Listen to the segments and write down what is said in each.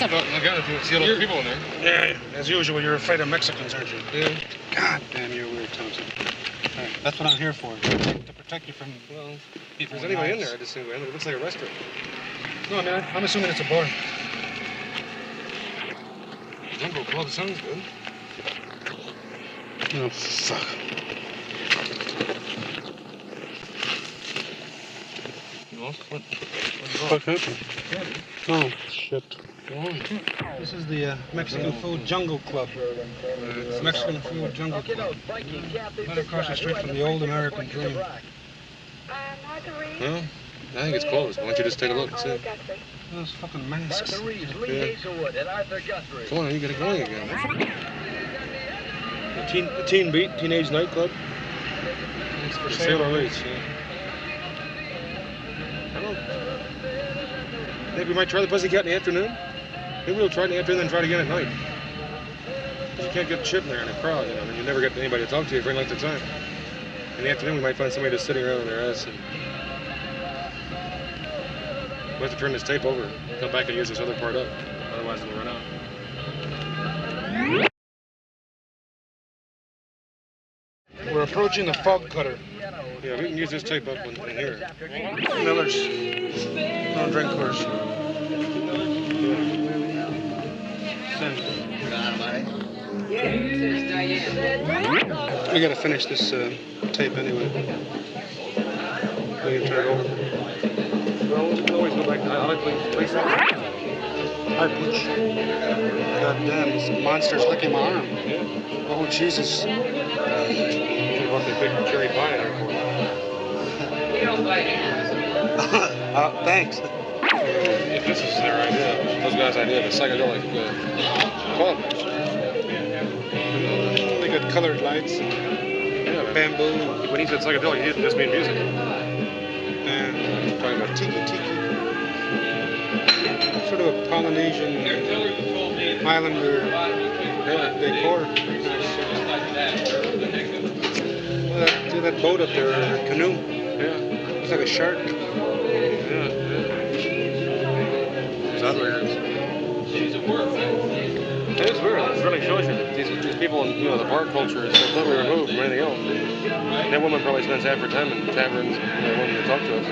I got it. See a lot of people in there. Yeah, as usual, you're afraid of Mexicans, aren't you? Yeah. God damn, you're weird, Thompson. All right, that's what I'm here for, to protect you from, Well, people. if there's anybody in there, I just think it looks like a restaurant. No, man, I'm assuming it's a bar. Jungle Club sounds good. Oh, fuck. You lost? What? Fuck happened? Oh, shit. This is the Mexican Food Jungle Club. Mexican Food Jungle Club. Right across the street from the old American dream. Well, I think it's closed. Why don't you just take a look and see? Those fucking masks. Yeah. Come on, you get it going again. The Teen Beat, Teenage Nightclub. It's for sale or lease, yeah. I don't know. Maybe we might try the Pussycat in the afternoon. Maybe we'll try it in the afternoon and try it again at night. Because you can't get shit in there in a crowd, you know. I mean, you never get anybody to talk to you for any length of time. In the afternoon, we might find somebody just sitting around on their ass. And we'll have to turn this tape over and come back and use this other part up. Otherwise, it'll run out. We're approaching the fog cutter. Yeah, we can use this tape up in here. Miller's. Don't drink, course. We gotta finish this tape anyway. We can turn it over. Well, we can always go back to I like place up. Hi, Pooch. God damn, this monster's licking my arm. Yeah. Oh, Jesus. What the big cherry pie in there for? Thanks. If this is their idea, those guys' idea of a psychedelic club. They got colored lights, Yeah, bamboo, when he said psychedelic, he didn't just mean music. and Talking about tiki. Sort of a Polynesian islander decor. See that boat up there, canoe? Yeah. It's like a shark. Yeah. It's outrageous. It is weird. It really shows you that these people in the bar culture is so totally removed from anything else. That woman probably spends half her time in taverns wanting to talk to us.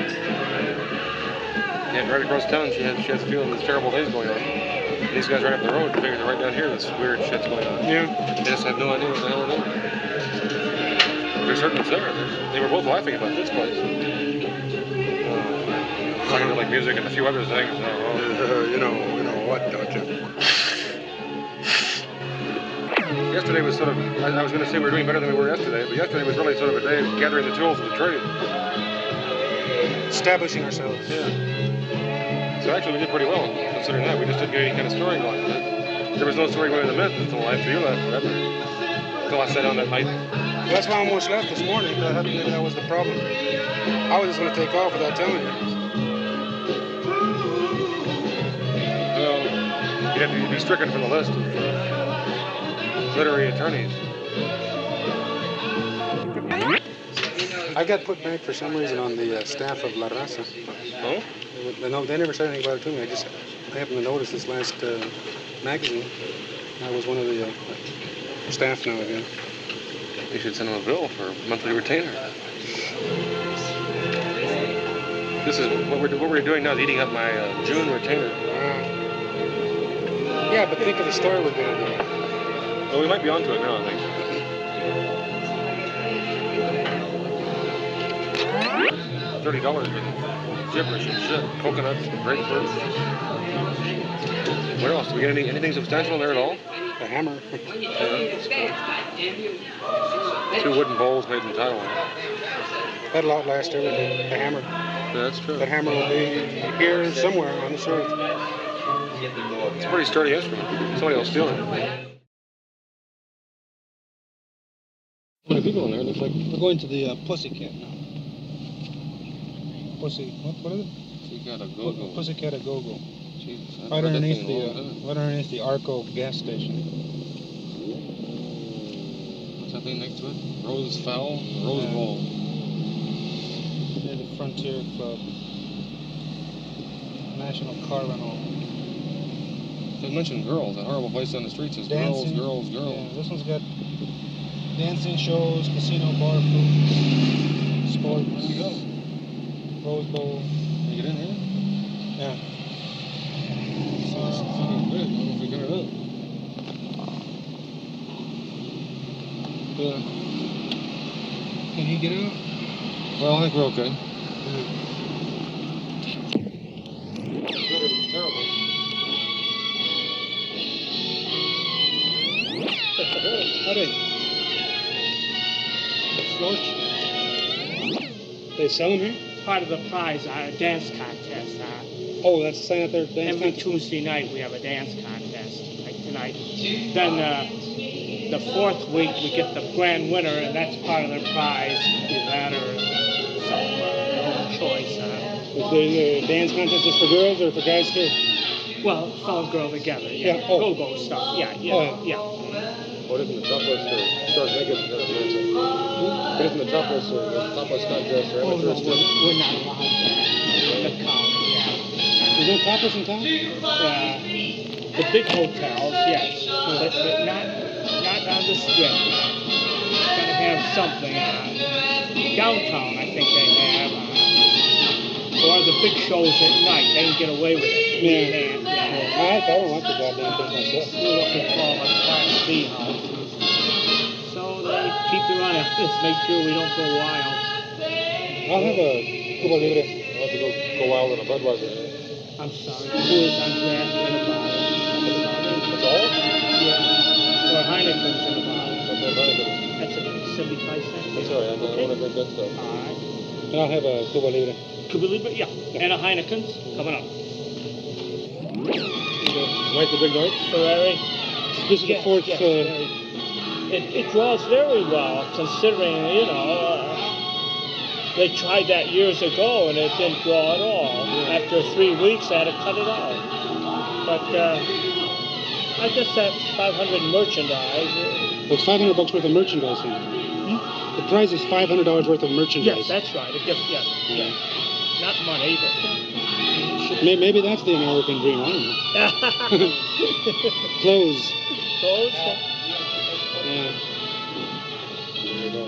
And right across town, she has a feeling there's terrible things going on. And these guys right up the road figure that right down here this weird shit's going on. Yeah. They just have no idea what the hell they're doing. They're certain it's there. They were both laughing about this place. Talking like music and a few other things. You know what, don't you? Yesterday was sort of, I was going to say we were doing better than we were yesterday, but yesterday was really sort of a day of gathering the tools of the trade. Establishing ourselves. Yeah. So actually we did pretty well, considering that. We just didn't get any kind of story going. There was no story going in the Mint until after you left, whatever. Until I sat down that night. Well, that's why I almost left this morning, but I thought maybe that was the problem. I was just going to take off without telling you. Well, you'd have to be stricken from the list of literary attorneys. I got put back for some reason on the staff of La Raza. Oh? No, they never said anything about it to me. I happened to notice this last magazine. I was one of the staff now again. You should send them a bill for a monthly retainer. This is what we're doing now is eating up my June retainer. Yeah, but think of the story we're going to do. Well, we might be onto it now, I think. $30 with gibberish and shit. Coconuts, grapefruit. What else? Do we get anything substantial in there at all? A hammer. Yeah. 2 wooden bowls made in Taiwan. That'll outlast everything. The hammer. Yeah, that's true. That hammer will be here somewhere on this earth. It's a pretty sturdy instrument. Somebody will steal it. How many people in there? It looks like We're going to the Pussycat now. What is it? Pussycat a go-go. Pussycat a go-go. Jesus, Right underneath the Arco gas station. What's that thing next to it? Rose Fowl? Rose Bowl. Near the Frontier Club. National Car Rental. They mentioned girls. That horrible place on the street says Dancing. girls. Yeah, this one's got dancing shows, casino, bar, food, sports, There you go. Rose Bowl. Can you get in here? Yeah. It's fucking big. I don't know if we got it up. Yeah. Can he get out? Well, I think we're okay. Yeah. Better than terrible. Howdy. They sell them here? Part of the prize, our dance contest. Oh, that's the sign out there. Dance Every contest? Tuesday night we have a dance contest, like tonight. Then the fourth week we get the grand winner, and that's part of their prize. Either that or some their own choice. Is the dance contest just for girls or for guys too? Well, it's all girl together. Yeah. Yeah, oh. Go-go stuff. Yeah. Oh, Yeah. What isn't the topless or start naked dancing? What isn't the topless or the topless contest or Oh, no, amateurs too? we're not allowed that. The county, yeah. There's no topless in town? The big hotels, yes, but not on the strip. Gotta have something downtown. I think they have, or the big shows at night. They can get away with it. Yeah. Yeah. I don't like the goddamn thing myself. We're looking for a Class B house, so they keep their eye on us, make sure we don't go wild. I'll have a Cuba Libre. I'll have to go wild in a Budweiser. I'm sorry, Coors on draft in a bottle. That's all? Yeah. Or Heineken's in a bottle. That's not bad. That's a 75 cents. That's all right. I want to drink that stuff. All right. And I'll have a Cuba Libre. Could we leave it? Yeah. And a Heineken's coming up. Night the big night? Ferrari. This is the fourth. It draws very well, considering, they tried that years ago and it didn't draw at all. After 3 weeks, they had to cut it out. But I guess that's 500 merchandise. Well, it's $500 worth of merchandise here. The prize is $500 worth of merchandise. Yes, that's right. It gets, yeah. Not money, but... Maybe that's the American dream. I don't know. Clothes. Clothes? Yeah. There you go.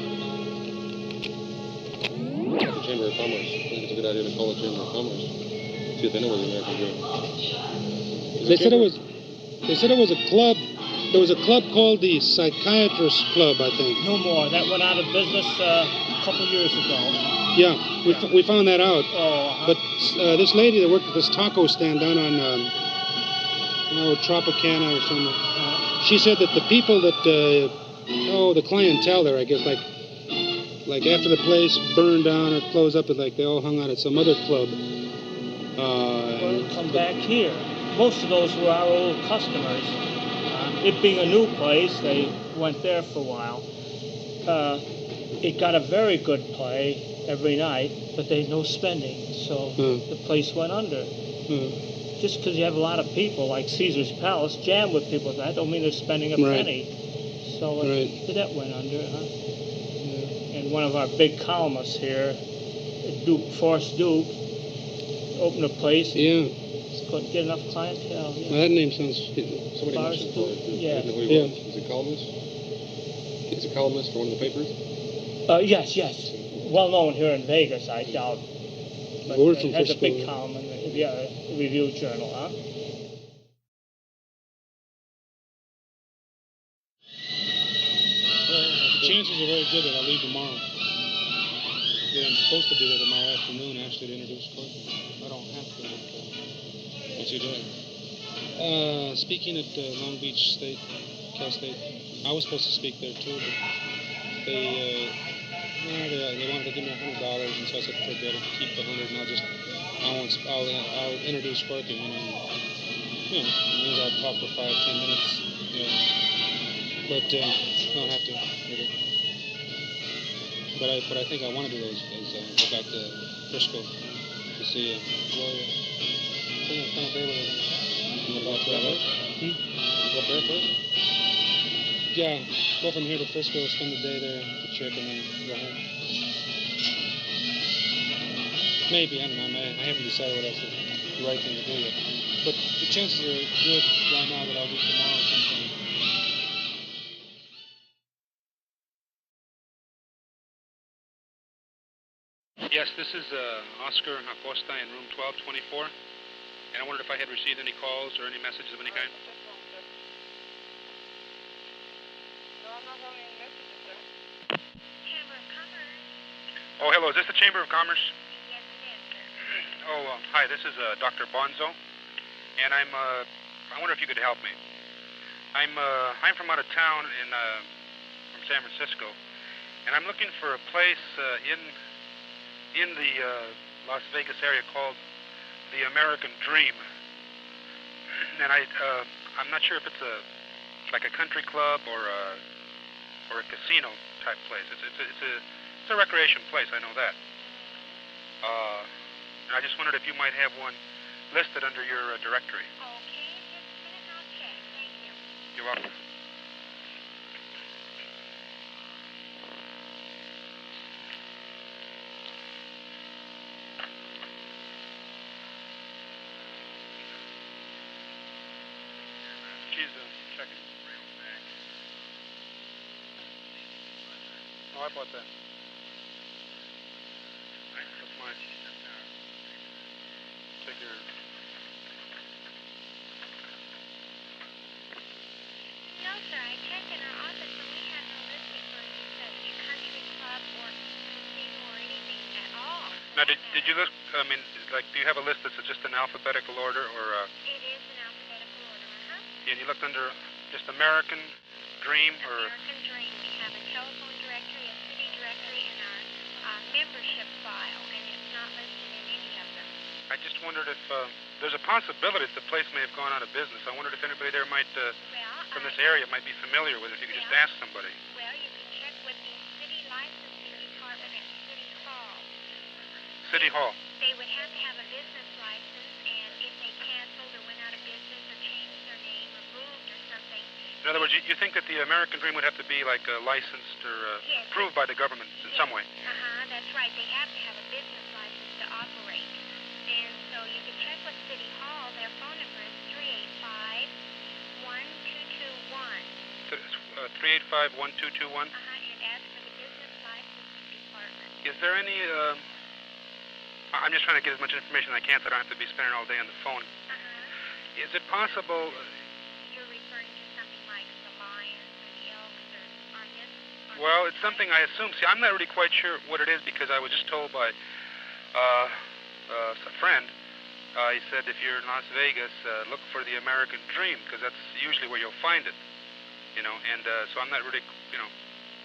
The Chamber of Commerce. I think it's a good idea to call it Chamber of Commerce. See if they know where the American dream. They said it was a club. There was a club called the Psychiatrist Club, I think. No more. That went out of business a couple years ago. Yeah, we found that out. Oh, But this lady that worked at this taco stand down on Tropicana or something, she said that the people that, the clientele there, I guess, like after the place burned down or closed up, they all hung out at some other club. well, come back here. Most of those were our old customers. It being a new place, they went there for a while. It got a very good play every night, but they had no spending, so the place went under. Just because you have a lot of people, like Caesar's Palace, jammed with people, that don't mean they're spending a penny. So that went under. And one of our big columnists here, Forrest Duke, opened a place. Yeah. Couldn't get enough clientele. Yeah. Well, that name sounds... Somebody mentioned Forrest Duke. Yeah. I didn't know who he was. Is he a columnist? He's a columnist for one of the papers? Yes. Well known here in Vegas, I doubt. But We're it from has a Frisco. big column in the Review Journal, huh? The chances are very good that I'll leave tomorrow. Yeah, I'm supposed to be there tomorrow afternoon, actually, to introduce Courtney. I don't have to. What's he doing? Speaking at Long Beach State, Cal State. I was supposed to speak there too, but they wanted to give me $100, and so I said forget it, keep the 100, and I'll introduce Courtney, it means I'll talk for 5-10 minutes, but I don't have to. But I think I want to do those go back to Frisco to see Gloria. I think it's kind of there with her. About Go there first? Yeah, go from here to Frisco, spend the day there, the trip, and then go home. Maybe, I don't know. I haven't decided what that's the right thing to do yet. But the chances are good right now that I'll be tomorrow sometime. Yes, this is Oscar Acosta in room 1224. And I wondered if I had received any calls or any messages of any kind. No, I'm not having any messages, sir. Chamber of Commerce. Oh, hello. Is this the Chamber of Commerce? Yes, it is, sir. Oh, hi. This is Dr. Gonzo. And I wonder if you could help me. I'm from out of town from San Francisco. And I'm looking for a place in the Las Vegas area called the American Dream. And I'm not sure if it's like a country club or a casino type place. It's a recreation place. I know that. And I just wondered if you might have one listed under your directory. Okay, just a minute and I'll check. Thank you. You're welcome. She's checking. Oh, I bought that. That's mine. Take your... No, sir, I checked in our office and we have no listing for any country club or casino or anything at all. Now, did you look, I mean, like, do you have a list that's just in alphabetical order, or... It is in alphabetical order, And you looked under just American Dream, or... American Dream. We have a telephone directory, a city directory, and our membership file, and it's not listed in any of them. I just wondered if there's a possibility that the place may have gone out of business. I wondered if anybody there might, from this area, might be familiar with it. If you could just ask somebody. Well, you can check with the city licensing department at City Hall. City Hall. They would have to have a business license, and if they canceled or went out of business or changed their name or moved or something. In other words, you think that the American Dream would have to be like licensed or Yes. approved by the government in some way? That's right. They have to have a business license to operate. And so you can check with City Hall. Their phone number is 385-1221. 385-1221. And ask for the business licensing department. Is there any... I'm just trying to get as much information as I can so I don't have to be spending all day on the phone. Is it possible... You're referring to something like the Lions or the Elks or this? Well, it's something I assume. See, I'm not really quite sure what it is because I was just told by a friend. He said if you're in Las Vegas, look for the American Dream because that's usually where you'll find it. You know, and so I'm not really,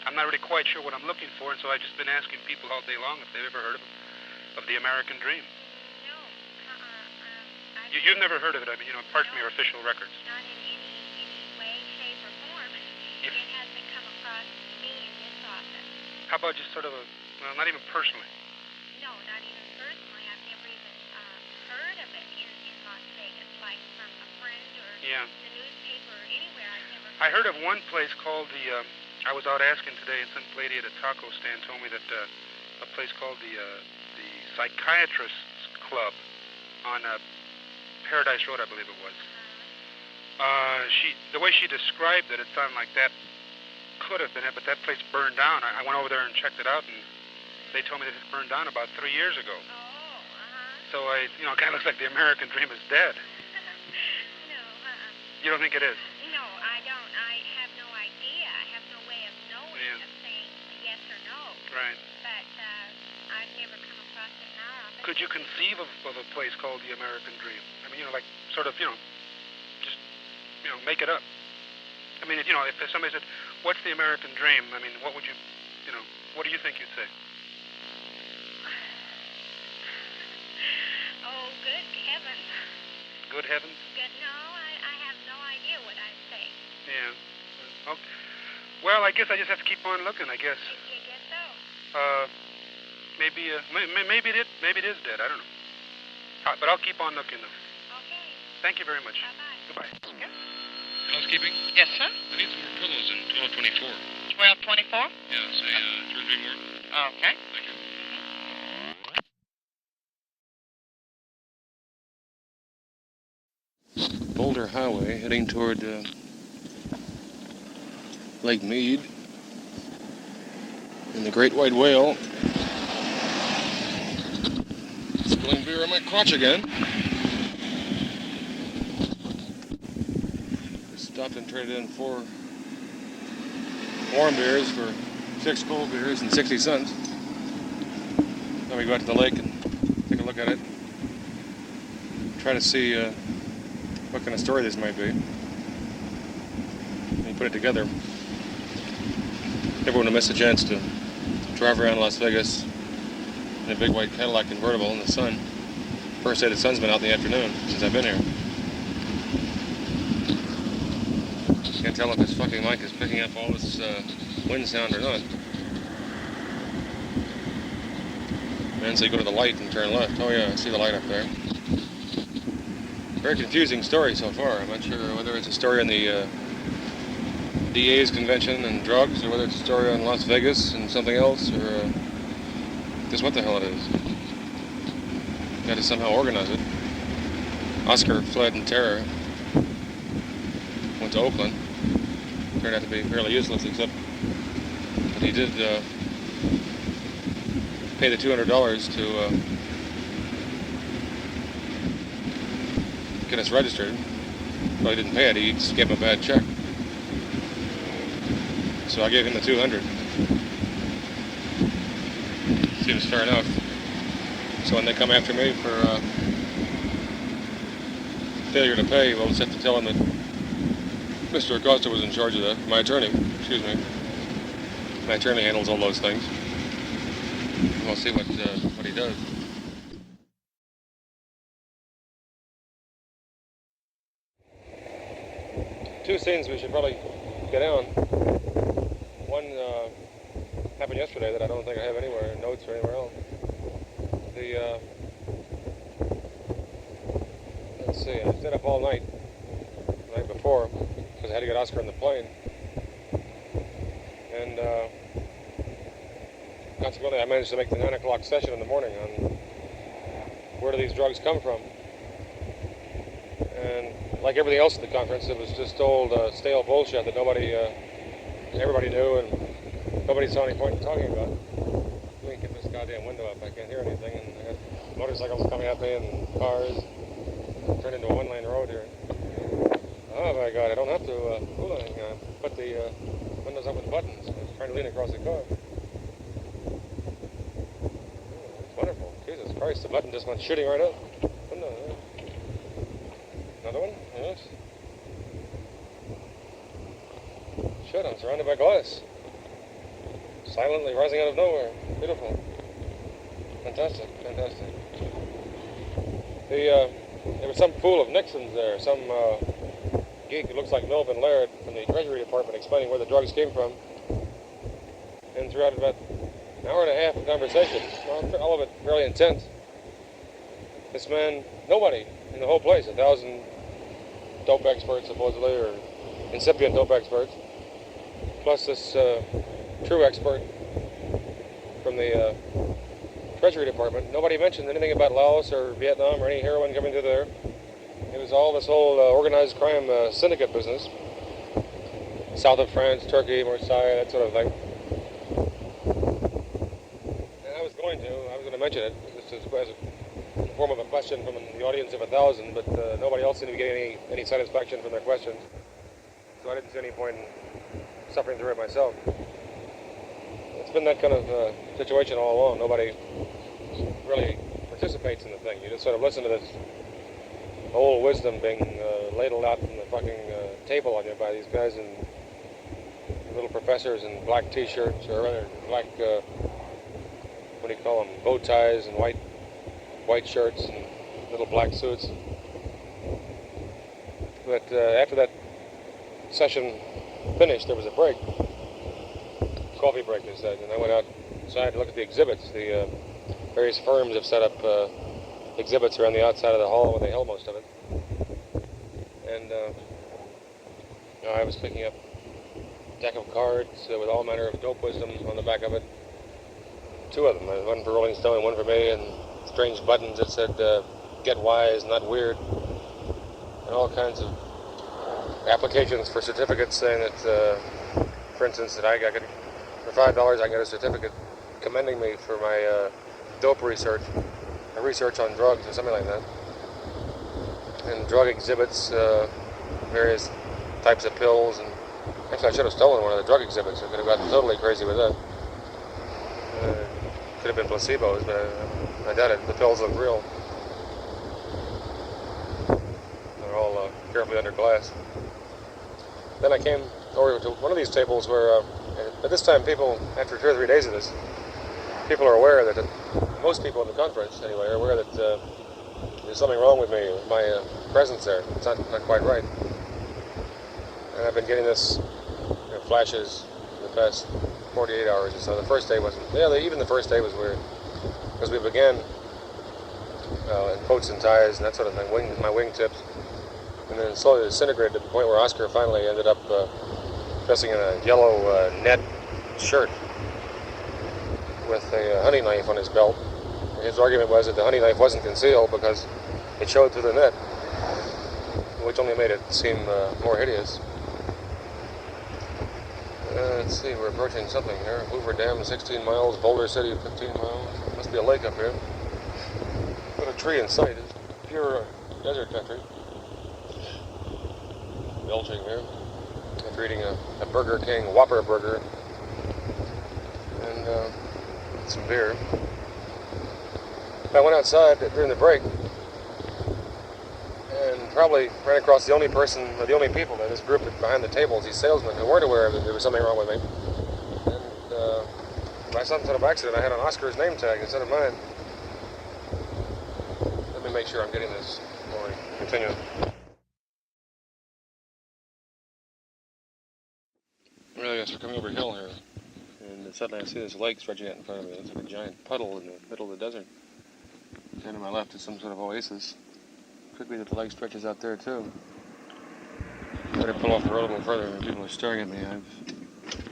I'm not really quite sure what I'm looking for, and so I've just been asking people all day long if they've ever heard of the American Dream. No. You've never heard of it, I mean, apart from your official records. Not in any way, shape, or form. It hasn't come across me in this office. How about just sort of well, not even personally? No, not even personally. I've never even heard of it in Las Vegas, like from a friend or the newspaper or anywhere. I've never I heard of one place called the, I was out asking today, and some lady at a taco stand told me that a place called the Psychiatrists Club on Paradise Road, I believe it was. The way she described it, it sounded like that could have been it, but that place burned down. I went over there and checked it out, and they told me that it burned down about 3 years ago. So it kind of looks like the American Dream is dead. No, You don't think it is? No, I don't. I have no idea. I have no way of knowing, of saying yes or no. Right. But I've never come across it in our office. Could you conceive of a place called the American Dream? I mean, like sort of, just, make it up. I mean, if somebody said, what's the American Dream? I mean, what would you, what do you think you'd say? Oh, good heavens. Good heavens? No, I have no idea what I'd say. Yeah. Okay. Well, I guess I just have to keep on looking, I guess. You guess so? Maybe it is dead. I don't know. But I'll keep on looking, though. Okay. Thank you very much. Bye-bye. Goodbye. Housekeeping? Yes, sir. I need some more pillows in 1224. 1224? Yeah, say 2 or 3 more. Okay. Thank you. Boulder Highway heading toward Lake Mead and the Great White Whale. Spilling beer on my crotch again. Stopped and traded in 4 warm beers for 6 cold beers and 60 cents. Then we go out to the lake and take a look at it. Try to see what kind of story this might be. And put it together. Everyone will miss a chance to drive around Las Vegas in a big white Cadillac convertible in the sun. First day the sun's been out in the afternoon since I've been here. Can't tell if this fucking mic is picking up all this wind sound or not. And so you go to the light and turn left. Oh yeah, I see the light up there. Very confusing story so far. I'm not sure whether it's a story on the DA's convention and drugs, or whether it's a story on Las Vegas and something else, or just what the hell it is. Got to somehow organize it. Oscar fled in terror. Went to Oakland. Turned out to be fairly useless, except that he did pay the $200 to get us registered. Well, he didn't pay it, he just gave him a bad check. So I gave him the $200. Seems fair enough. So when they come after me for failure to pay, we'll just have to tell him that Mr. Acosta was in charge of that. My attorney, excuse me. My attorney handles all those things. We'll see what he does. Two scenes we should probably get on. One happened yesterday that I don't think I have anywhere, notes or anywhere else. Let's see, I stayed up all night the night before because I had to get Oscar on the plane. And consequently, I managed to make the 9 o'clock session in the morning on where do these drugs come from. And like everything else at the conference, it was just old stale bullshit that everybody knew and nobody saw any point in talking about. Let me get this goddamn window up. I can't hear anything, and I got motorcycles coming at me and cars. Turned into a one-lane road here. Oh my God, I don't have to put the windows up with buttons. I was trying to lean across the car. It's wonderful. Jesus Christ, the button just went shooting right up. Another one? Yes. Shit, I'm surrounded by glass. Silently rising out of nowhere. Beautiful. Fantastic, fantastic. There was some fool of Nixon's there, some geek who looks like Melvin Laird from the Treasury Department explaining where the drugs came from. And throughout about an hour and a half of conversation, all of it fairly intense, this man, nobody in the whole place, 1,000 dope experts supposedly, or incipient dope experts, plus this true expert from the Treasury Department. Nobody mentioned anything about Laos or Vietnam or any heroin coming through there. It was all this whole organized crime syndicate business. South of France, Turkey, Marseille, that sort of thing. And I was going to mention it, just as a form of a question from the audience of 1,000, but nobody else seemed to be getting any satisfaction from their questions. So I didn't see any point in suffering through it myself. It's been that kind of situation all along. Nobody really participates in the thing. You just sort of listen to this old wisdom being ladled out from the fucking table on you by these guys in little professors in black t-shirts, or rather black, what do you call them, bow ties and white shirts and little black suits. But after that session finished, there was a break. Coffee break, they said, and I went outside to look at the exhibits. The various firms have set up exhibits around the outside of the hall where they held most of it. And I was picking up a deck of cards with all manner of dope wisdom on the back of it. 2 of them, one for Rolling Stone and one for me, and strange buttons that said, get wise, not weird. and all kinds of applications for certificates saying that, for instance, that I got for $5 I can get a certificate commending me for my dope research, a research on drugs or something like that, and drug exhibits, various types of pills, and actually I should have stolen one of the drug exhibits. I could have gotten totally crazy with that. Could have been placebos, but I doubt it. The pills look real. They're all carefully under glass. Then I came over to one of these tables where, at this time, people, after 2 or 3 days of this, people are aware that, most people in the conference, anyway, are aware that there's something wrong with me, with my presence there. It's not quite right. And I've been getting this flashes the past 48 hours or so. The first day wasn't, even the first day was weird, because we began in coats and ties and that sort of thing, my wingtips, and then slowly disintegrated to the point where Oscar finally ended up dressing in a yellow net shirt with a hunting knife on his belt. His argument was that the hunting knife wasn't concealed because it showed through the net, which only made it seem more hideous. Let's see, we're approaching something here. Hoover Dam, 16 miles. Boulder City, 15 miles. Must be a lake up here. Got a tree in sight. It's pure desert country. Belching here. After eating a Burger King Whopper burger and some beer. I went outside during the break and probably ran across the only person, or the only people in this group behind the tables, these salesmen who weren't aware that there was something wrong with me. And by some sort of accident, I had an Oscar's name tag instead of mine. Let me make sure I'm getting this before we continue. Well, I guess we're coming over a hill here, and suddenly I see this lake stretching out in front of me. It's like a giant puddle in the middle of the desert. And to my left is some sort of oasis. Could be that the lake stretches out there too. Better pull off the road a little further. People are staring at me. I've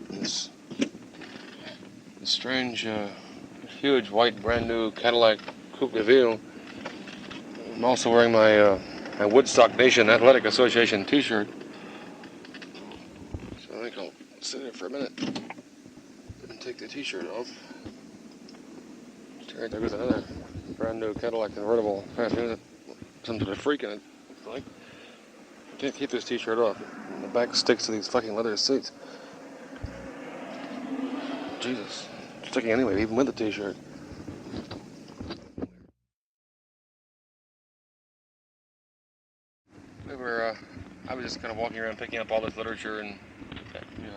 this strange, huge white, brand new Cadillac Coupe de Ville. I'm also wearing my Woodstock Nation Athletic Association T-shirt. So I think I'll sit there for a minute and take the T-shirt off. Right there goes another brand new Cadillac convertible. Some sort of freak in it. Like, I can't keep this T-shirt off. The back sticks to these fucking leather seats. Jesus, sticking anyway, even with the T-shirt. I was just kind of walking around, picking up all this literature and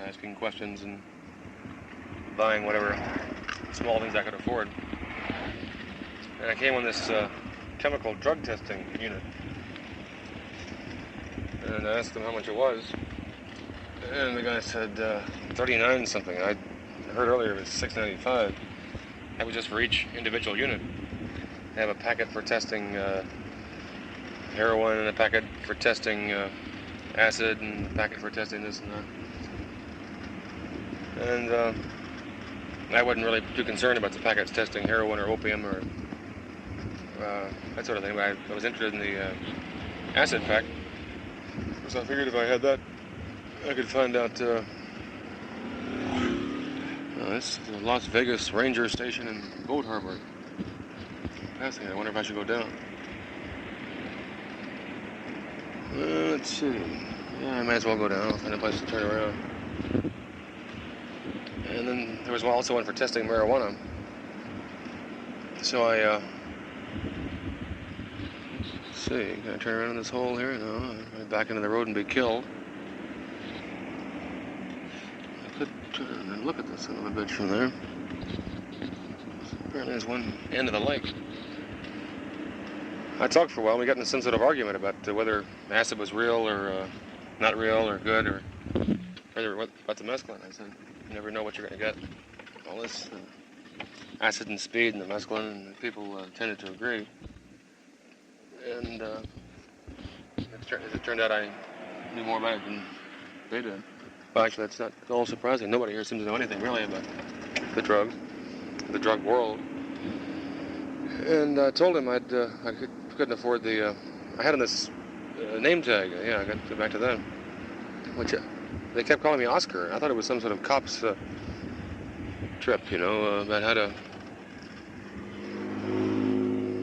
asking questions and buying whatever small things I could afford. And I came on this chemical drug testing unit, and I asked them how much it was, and the guy said $39 something. I heard earlier it was $6.95. That was just for each individual unit. They have a packet for testing heroin, and a packet for testing acid, and a packet for testing this and that. And I wasn't really too concerned about the packets testing heroin or opium or that sort of thing, but I was interested in the acid pack, so I figured if I had that, I could find out. This is the Las Vegas Ranger Station in Boat Harbor. Fascinating. I wonder if I should go down. Let's see. Yeah, I might as well go down. I'll find a place to turn around. And then there was also one for testing marijuana. So I let's see, can I turn around in this hole here? No, I'd back into the road and be killed. I could turn and look at this son of a bitch from there. Apparently there's one end of the lake. I talked for a while, and we got into some sort of argument about whether acid was real or not real or good, or whether about the mescaline. I said, you never know what you're going to get. All this acid and speed and the mescaline, and people tended to agree. And as it turned out, I knew more about it than they did. Well, actually, that's not at all surprising. Nobody here seems to know anything really about the drug world. And I told him I couldn't afford the. I had on this name tag. Yeah, I got to go back to that. Which they kept calling me Oscar. I thought it was some sort of cops trip, you know, about how to.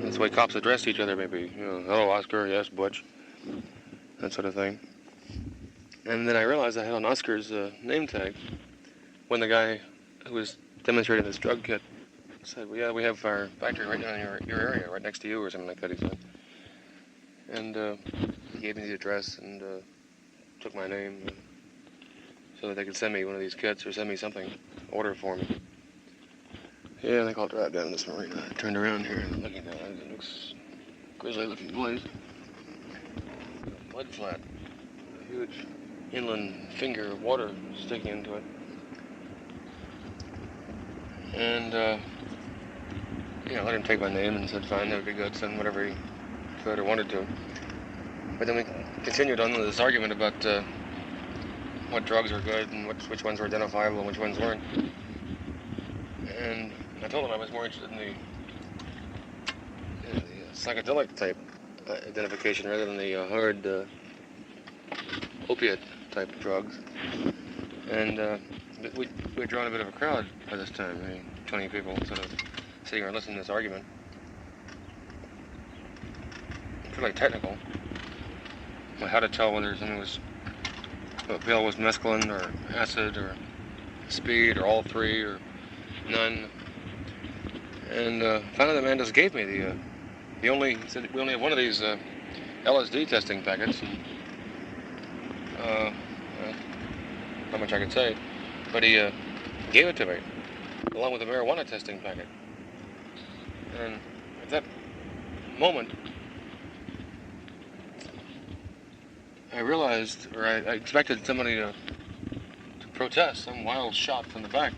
That's the way cops addressed each other, maybe. You know, hello, Oscar. Yes, Butch. That sort of thing. And then I realized I had on Oscar's name tag when the guy who was demonstrating this drug kit said, well, yeah, we have our factory right down in your area, right next to you, or something like that, he said. And he gave me the address and took my name so that they could send me one of these kits or send me something, order for me. Yeah, I think I'll drive down this marina. I turned around here and looking down it. It looks grisly looking place. Mud flat. A huge inland finger of water sticking into it. And, let him take my name and said, fine, that would be good, send whatever he could or wanted to. But then we continued on this argument about what drugs were good and which ones were identifiable and which ones weren't. And I told him I was more interested in the psychedelic type identification rather than the hard opiate type drugs. And we'd drawn a bit of a crowd by this time, 20 people sort of sitting here and listening to this argument. Fairly technical. Well, how to tell whether something was, a pill was mescaline or acid or speed or all three or none. And finally the man just gave me he said we only have one of these LSD testing packets. And, not much I could say, but he gave it to me along with a marijuana testing packet. And at that moment, I realized, or I expected somebody to protest, some wild shot from the back,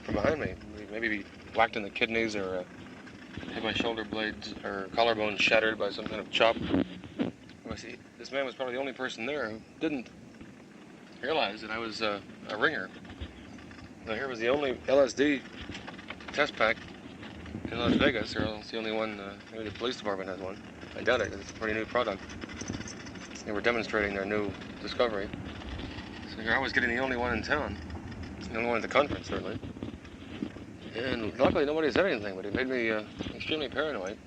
from behind me. Maybe be whacked in the kidneys or have my shoulder blades or collarbone shattered by some kind of chop. Well, see, this man was probably the only person there who didn't realize that I was a ringer. Now, here was the only LSD test pack in Las Vegas. It's the only one, maybe the police department has one. I doubt it, it's a pretty new product. They were demonstrating their new discovery. So here I was getting the only one in town. The only one at the conference, certainly. And luckily nobody said anything, but it made me extremely paranoid.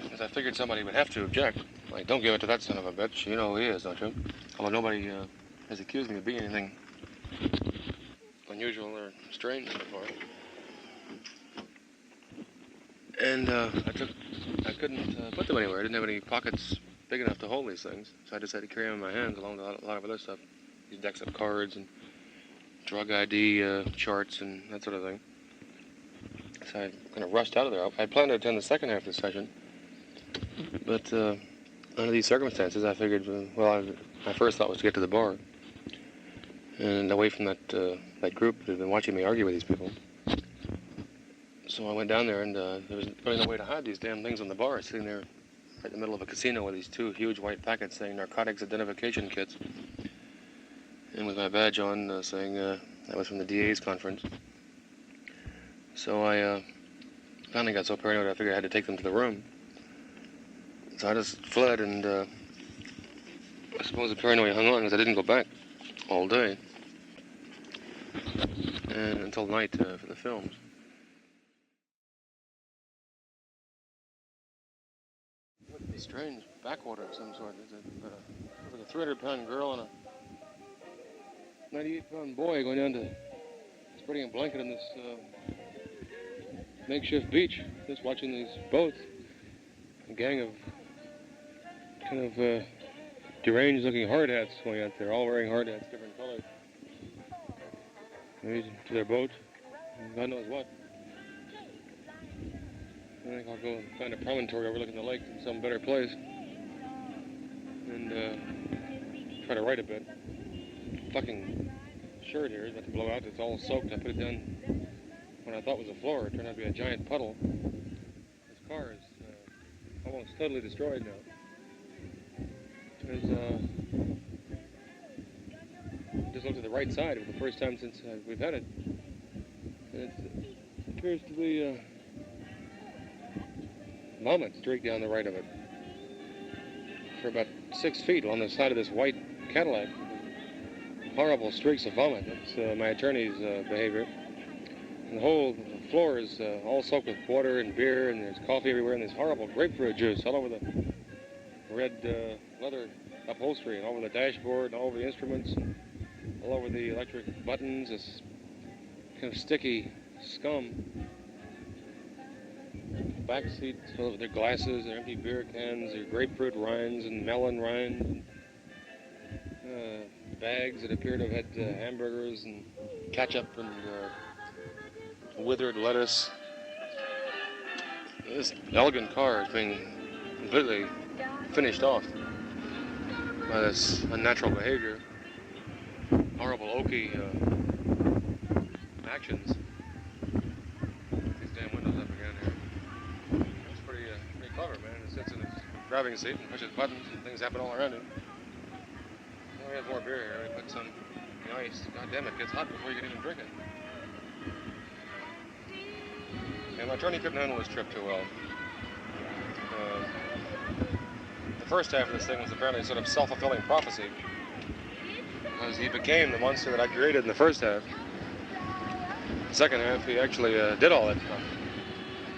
Because I figured somebody would have to object. Like, don't give it to that son of a bitch. You know who he is, don't you? Although nobody has accused me of being anything unusual or strange so far. And I couldn't put them anywhere. I didn't have any pockets big enough to hold these things. So I decided to carry them in my hands along with a lot of other stuff. These decks of cards and drug ID charts and that sort of thing. So I kind of rushed out of there. I planned to attend the second half of the session. But under these circumstances, I figured, my first thought was to get to the bar. And away from that group that had been watching me argue with these people. So I went down there, and there was really no way to hide these damn things on the bar, sitting there right in the middle of a casino with these two huge white packets saying narcotics identification kits. And with my badge on saying that was from the DA's conference. So I finally got so paranoid I figured I had to take them to the room. So I just fled, and I suppose the paranoia hung on because I didn't go back all day. And until night for the films. Strange backwater of some sort. There's like a 300-pound girl and a 98-pound boy going down to spreading a blanket on this makeshift beach, just watching these boats. A gang of kind of deranged-looking hard hats going out there, all wearing hard hats, different colors. Maybe to their boat, God knows what. I think I'll go find a promontory overlooking the lake in some better place and try to write a bit. Fucking shirt here is about to blow out. It's all soaked. I put it down when I thought was a floor. It turned out to be a giant puddle. This car is almost totally destroyed now. There's just looked at the right side for the first time since we've had it. And it appears to be vomit streaked down the right of it. for about 6 feet on the side of this white Cadillac. Horrible streaks of vomit. That's my attorney's behavior. And the whole floor is all soaked with water and beer, and there's coffee everywhere, and there's horrible grapefruit juice all over the red leather upholstery, and all over the dashboard, and all over the instruments, and all over the electric buttons. This kind of sticky scum. Back seats filled with their glasses, their empty beer cans, their grapefruit rinds and melon rinds, and bags that appear to have had hamburgers and ketchup and withered lettuce. This elegant car is being completely finished off by this unnatural behavior, horrible oaky actions. These damn windows up again here. It's pretty clever, man. He sits in his driving seat and pushes buttons and things happen all around him. Well, we have more beer here. We put some in the ice. God damn it, gets hot before you can even drink it. And my attorney couldn't handle this trip too well. The first half of this thing was apparently sort of self-fulfilling prophecy, because he became the monster that I created in the first half. The second half, he actually did all that stuff.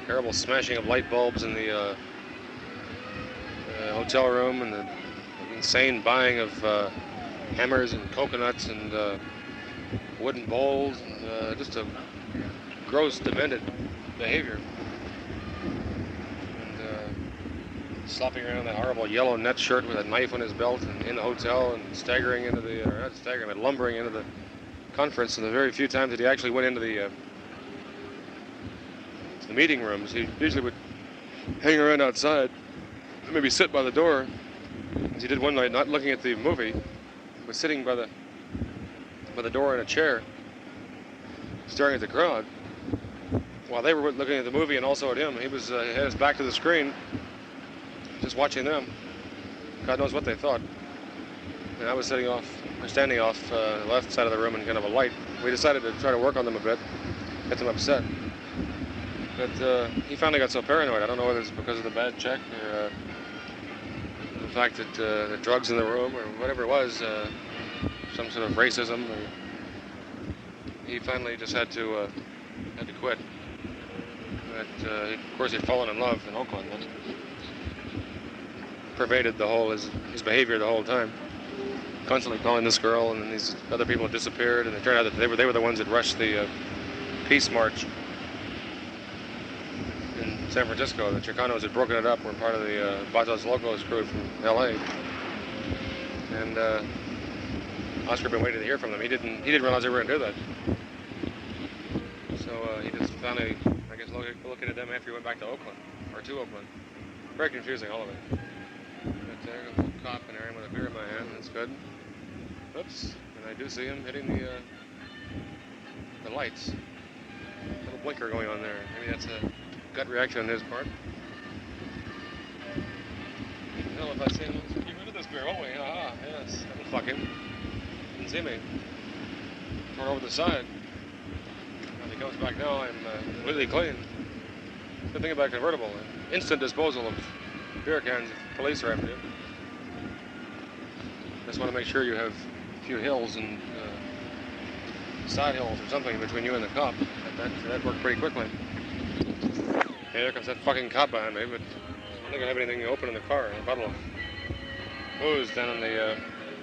Terrible smashing of light bulbs in the hotel room, and the insane buying of hammers and coconuts and wooden bowls, and just a gross, demented behavior. And slopping around in that horrible yellow net shirt with a knife on his belt and in the hotel, and staggering into the, or not staggering, but lumbering into the conference. And the very few times that he actually went into the meeting rooms, he usually would hang around outside, maybe sit by the door, as he did one night, not looking at the movie, but sitting by the door in a chair, staring at the crowd. While they were looking at the movie and also at him, he was had his back to the screen, just watching them. God knows what they thought. And I was standing off the left side of the room in kind of a light. We decided to try to work on them a bit, get them upset. But he finally got so paranoid. I don't know whether it's because of the bad check or the fact that the drugs in the room or whatever it was, some sort of racism. Or he finally just had to quit. But of course, he'd fallen in love in Oakland. That pervaded his behavior the whole time. Constantly calling this girl, and then these other people had disappeared, and it turned out that they were the ones that rushed the peace march in San Francisco. The Chicanos had broken it up. Were part of the Batos Locos crew from L.A. And Oscar had been waiting to hear from them. He didn't realize they were going to do that. So he just finally, I guess, looking at them after he went back to Oakland, or to Oakland. Very confusing, all of it. But there goes a cop in there with a beer in my hand. That's good. Oops, and I do see him hitting the lights. A little blinker going on there. Maybe that's a gut reaction on his part. Hell, if I see him, let's get rid of this beer, won't we? Ah, yes. That'll fuck him. Didn't see me. Tore over the side. When he comes back now, I'm completely clean. Good thing about convertible. Instant disposal of beer cans if police are after you. Just want to make sure you have a few hills and side hills or something between you and the cop. That worked pretty quickly. Hey, there comes that fucking cop behind me, but I don't think I have anything open in the car. A bottle of booze down in the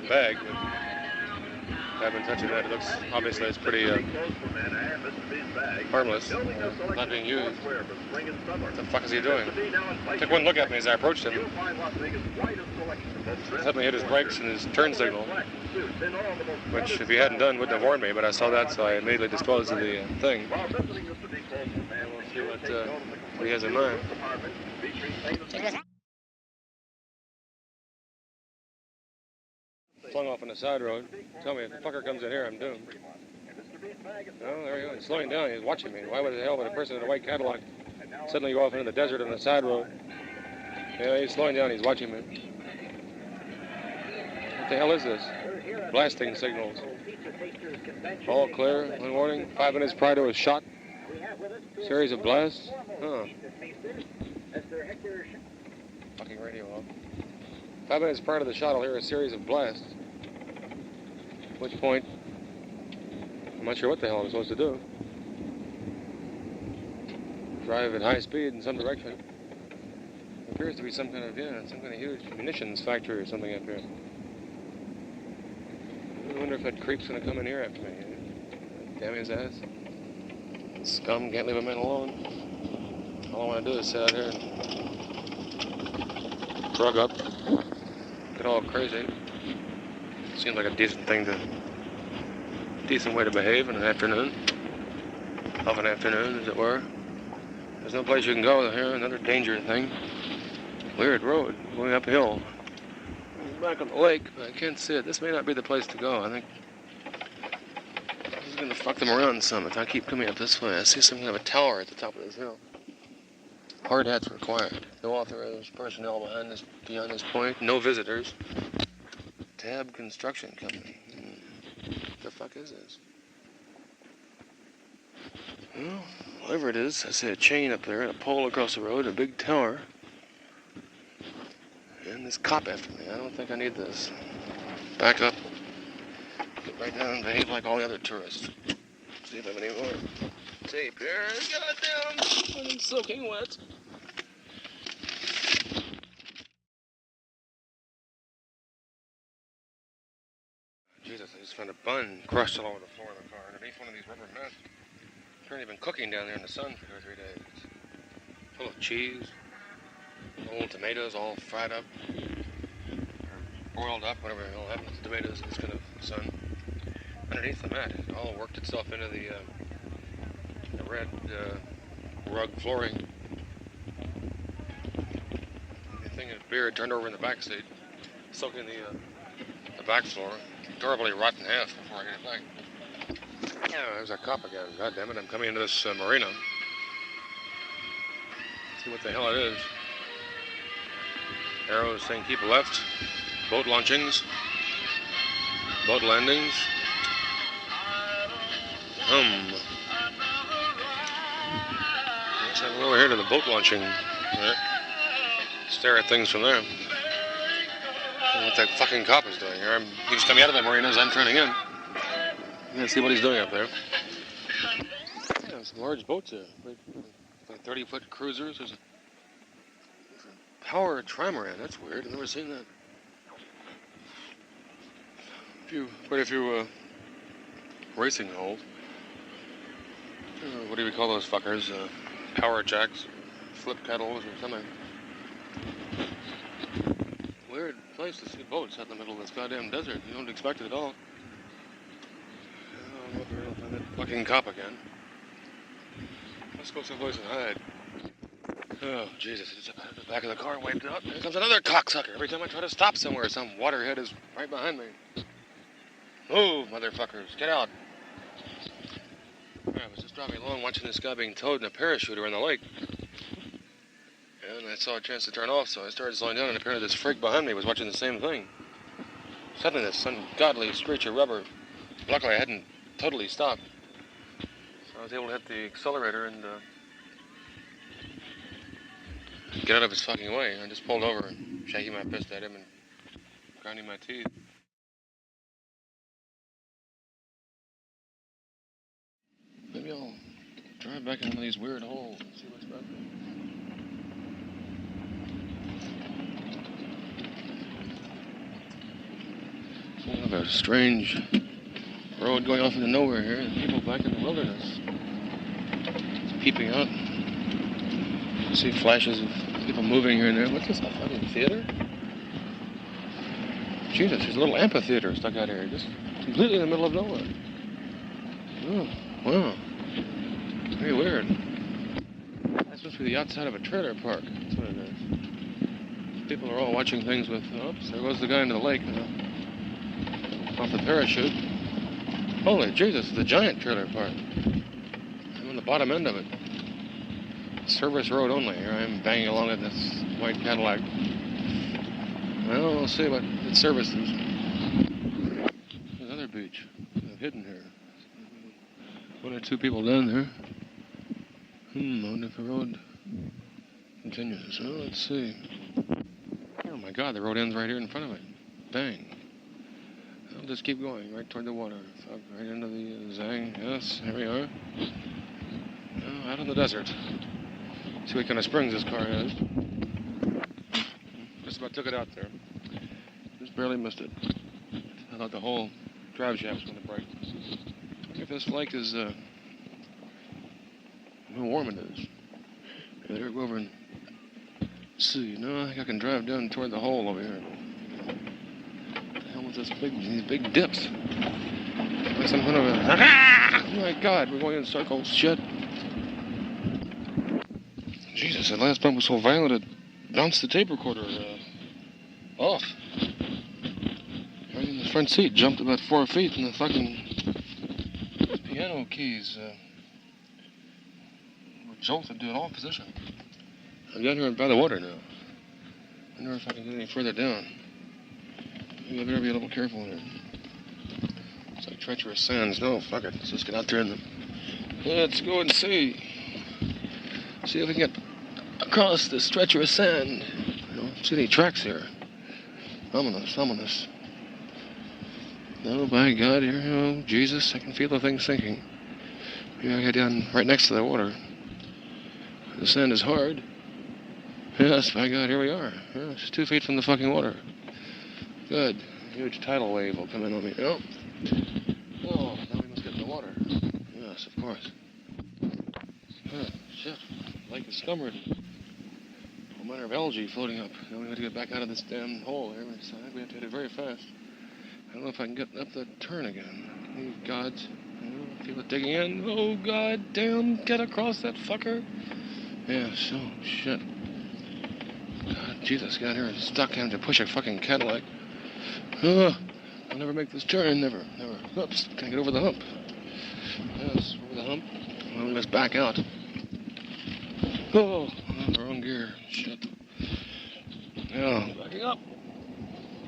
bag, but I haven't touched that. It looks, obviously, it's pretty harmless, not being used. What the fuck is he doing? Took one look at me as I approached him. Suddenly hit his brakes and his turn signal, which if he hadn't done wouldn't have warned me, but I saw that, so I immediately disposed of the thing. We'll see what he has in mind. Flung off on the side road. Tell me, if the fucker comes in here, I'm doomed. Oh, there he goes. He's slowing down. He's watching me. Why the hell would a person in a white Cadillac suddenly go off into the desert on the side road? Yeah, he's slowing down. He's watching me. What the hell is this? Blasting signals. All clear. One warning. 5 minutes prior to a shot. Series of blasts. Huh. Fucking radio off. 5 minutes prior to the shot, I'll hear a series of blasts. At which point, I'm not sure what the hell I'm supposed to do. Drive at high speed in some direction. There appears to be some kind of huge munitions factory or something up here. I wonder if that creep's gonna come in here after me. Damn his ass. Scum can't leave a man alone. All I want to do is sit out here and drug up, get all crazy. Seems like a decent way to behave in an afternoon. Of an afternoon, as it were. There's no place you can go here. Another danger thing. Weird road, going uphill. Back on the lake, but I can't see it. This may not be the place to go. I think I'm gonna fuck them around some if I keep coming up this way. I see some kind of a tower at the top of this hill. Hard hats required. No authorized personnel beyond this point. No visitors. Tab Construction Company. What the fuck is this? Well, whatever it is, I see a chain up there and a pole across the road, a big tower. And this cop after me. I don't think I need this. Back up. Get right down and behave like all the other tourists. See if I have any more tape here. Goddamn! I'm soaking wet. Jesus, I just found a bun crushed all over the floor of the car underneath one of these rubber mats. Apparently been cooking down there in the sun for 2 or 3 days. It's full of cheese. Old tomatoes all fried up, or boiled up, whatever the hell happens to tomatoes in this kind of sun. Underneath the mat, it all worked itself into the red rug flooring. The thing of beer had turned over in the back seat, soaking the back floor. Durably rot in half before I get it back. Yeah, there's a cop again. God damn it, I'm coming into this marina. See what the hell it is. Arrows saying keep left, boat launchings, boat landings. Let's have a go over here to the boat launching. Right. Stare at things from there. I don't know what that fucking cop is doing here. He's coming out of the marina as I'm turning in. I'm gonna see what he's doing up there. Yeah, some large boats here. Like 30-foot cruisers. There's a power trimaran, that's weird. I've never seen that. Quite a few racing holes. What do we call those fuckers? Power jacks, flip kettles, or something. Weird place to see boats out in the middle of this goddamn desert. You don't expect it at all. Oh, look, we'll find that fucking cop again. Let's go someplace and hide. Oh, Jesus, it's at the back of the car wiped out. Here comes another cocksucker. Every time I try to stop somewhere, some waterhead is right behind me. Move, motherfuckers, get out. I was just driving along watching this guy being towed in a parachuter in the lake. And I saw a chance to turn off, so I started slowing down, and apparently this freak behind me was watching the same thing. Suddenly this ungodly screech of rubber. Luckily I hadn't totally stopped. So I was able to hit the accelerator and get out of his fucking way. I just pulled over and shaking my fist at him and grinding my teeth. Maybe I'll drive back into these weird holes and see what's back there. Kind of a strange road going off into nowhere here. People back in the wilderness. It's peeping out. You see flashes of people moving here and there. What's this, a fucking theater? Jesus, there's a little amphitheater stuck out here, just completely in the middle of nowhere. Oh, wow. Very weird. That's supposed to be the outside of a trailer park. That's what it is. People are all watching things with, oops, there goes the guy into the lake. Off the parachute. Holy Jesus, it's a giant trailer park. I'm on the bottom end of it. Service road only. Here I am banging along in this white Cadillac. Well, we'll see what it services. There's another beach. Hidden here. 1 or 2 people down there. I wonder if the road continues. Well, let's see. Oh my God. God, the road ends right here in front of me. Bang. I'll just keep going right toward the water. Fuck, right into the Zang. Yes, here we are. Out in the desert. See what kind of springs this car has. Just about took it out there. Just barely missed it. I thought the whole drive shaft was going to break. I wonder if this lake is, how warm it is. I better go over and see. No, I think I can drive down toward the hole over here. What the hell is these big dips? Like some kind of a... Oh my God, we're going in circles. Shit. Jesus, that last bump was so violent it bounced the tape recorder off. Right in the front seat, jumped about 4 feet, and the fucking piano keys were jolted to an off position. I'm down here by the water now. I wonder if I can get any further down. Maybe I better be a little careful here. It's like treacherous sands. No, fuck it. Let's just get out there and let's go and see. See if we can get across this treacherous sand. I don't see any tracks here. Ominous. Oh, by God, here, oh, Jesus, I can feel the thing sinking. Maybe I get down right next to the water. The sand is hard. Yes, by God, here we are. Yeah, it's 2 feet from the fucking water. Good. Huge tidal wave will come in on me. Oh, now we must get in the water. Yes, of course. Shit. Lake is scummered. All manner of algae floating up. Now we have to get back out of this damn hole here. So I think we have to hit it very fast. I don't know if I can get up the turn again. Oh, God. I feel it digging in. Oh, God damn. Get across that fucker. Yeah, so, shit. God, Jesus, get out here and stuck having to push a fucking Cadillac. I'll never make this turn. Never. Oops, can't get over the hump. Yes, over the hump. Well, we must back out. Oh, the wrong gear. Shit. Yeah, backing up.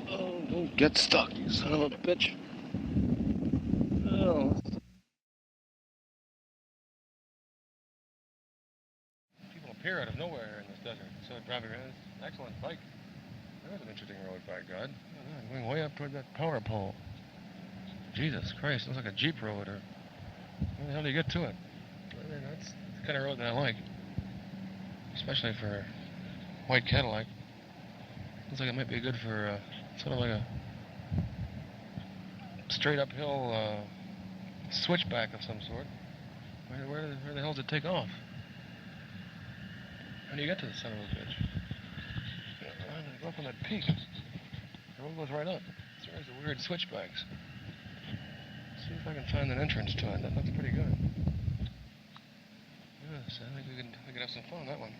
Oh, don't get stuck, you son of a bitch. Oh. People appear out of nowhere in this desert. So driving around, excellent bike. That's an interesting road, by God. I'm going way up toward that power pole. Jesus Christ, looks like a Jeep road, or where the hell do you get to it? That's the kind of road that I like. Especially for a white Cadillac. Looks like it might be good for sort of like a straight uphill switchback of some sort. Where the hell does it take off? How do you get to the son of a bitch? I'm going to go up on that peak. The road goes right up. There's the weird switchbacks. Let's see if I can find an entrance to it. That looks pretty good. Yes, I think we could have some fun on that one.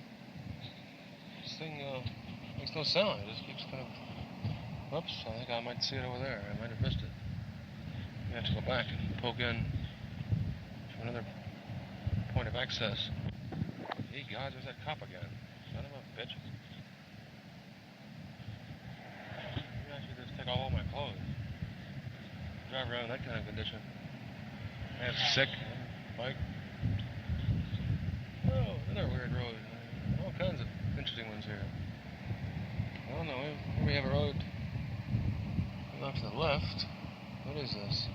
This thing makes no sound. It just keeps kind of... Oops, I think I might see it over there. I might have missed it. We have to go back and poke in to another point of access. Hey, God, there's that cop again. Son of a bitch. Maybe I should just take all my clothes. Drive around in that kind of condition. I am sick. Bike. Oh, another weird road. All kinds of interesting ones here. Oh no, here we have a road off to the left. What is this?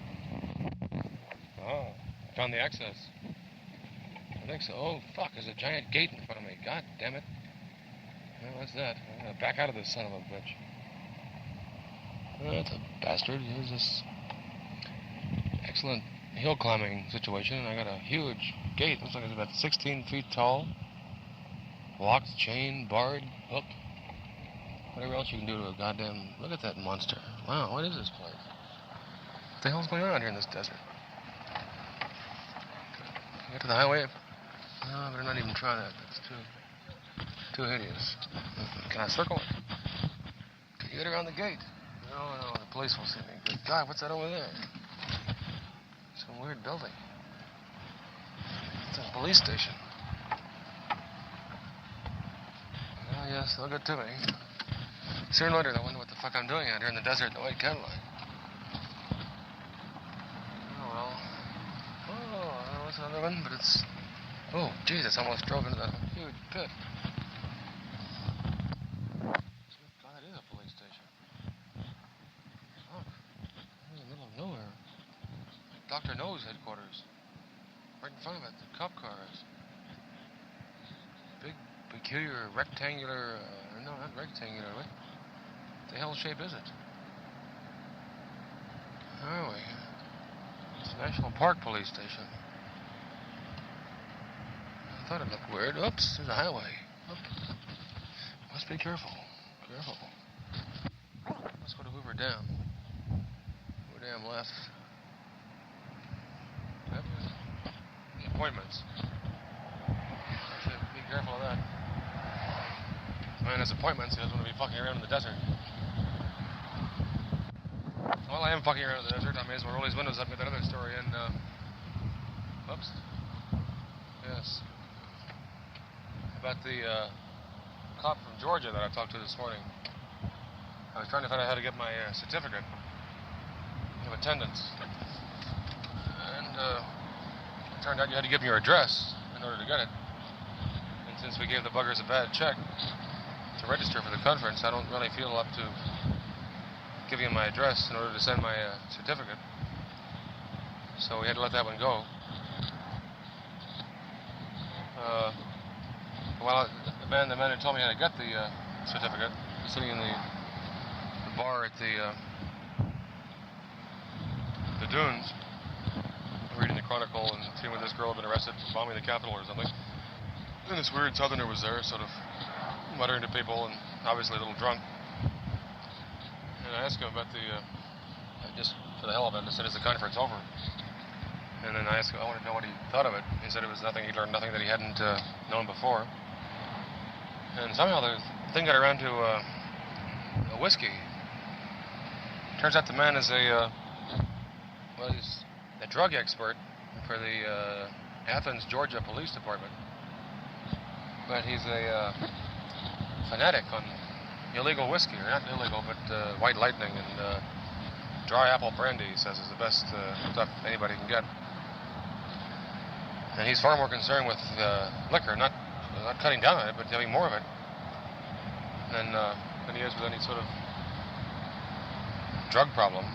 Oh, found the access. I think so. Oh, fuck, there's a giant gate in front of me. God damn it. Well, what's that? I'm gonna back out of this son of a bitch. Oh, that's a bastard. Here's this excellent hill climbing situation, and I got a huge gate. Looks like it's about 16 feet tall. Locked, chain, barred, hooked. Whatever else you can do to a goddamn... Look at that monster. Wow, what is this place? What the hell's going on here in this desert? Get to the highway? No, I better not even try that. That's too hideous. Can I circle it? Can you get around the gate? No, the police will see me. Good God, what's that over there? Some weird building. It's a police station. Oh, yes, they'll get to me. Sooner or later, they'll wonder what the fuck I'm doing out here in the desert in the white Cadillac. Oh, well. Oh, that's another one, but it's... Oh, Jesus, I almost drove into that huge pit. God, it is a police Dr. No's headquarters. Right in front of it, the cop cars. Big, peculiar, rectangular, no, not rectangular, what the hell shape is it? Where are we? It's the National Park Police Station. I thought it looked weird. Oops, there's a highway. Oop. Must be careful. Careful. Let's go to Hoover Dam. Hoover Dam left. The appointments. Be careful of that. Man has appointments, he doesn't want to be fucking around in the desert. Well, I am fucking around in the desert. I may as well roll these windows up and get that other story in. Whoops. Yes. About the cop from Georgia that I talked to this morning. I was trying to find out how to get my certificate of attendance. And it turned out you had to give me your address in order to get it. And since we gave the buggers a bad check to register for the conference, I don't really feel up to giving him my address in order to send my certificate. So we had to let that one go. Well, the man who told me how to get the certificate was sitting in the bar at the Dunes, reading the Chronicle and seeing where this girl had been arrested for bombing the Capitol or something. And this weird southerner was there, sort of muttering to people and obviously a little drunk. And I asked him about just for the hell of it, I said, is the conference over? And then I wanted to know what he thought of it. He said it was nothing, he learned nothing that he hadn't known before. And somehow the thing got around to a whiskey. Turns out the man is he's a drug expert for the Athens, Georgia Police Department. But he's a fanatic on illegal whiskey, or not illegal, but White Lightning and dry apple brandy, he says, is the best stuff anybody can get. And he's far more concerned with liquor, not cutting down on it, but having more of it than he is with any sort of drug problem.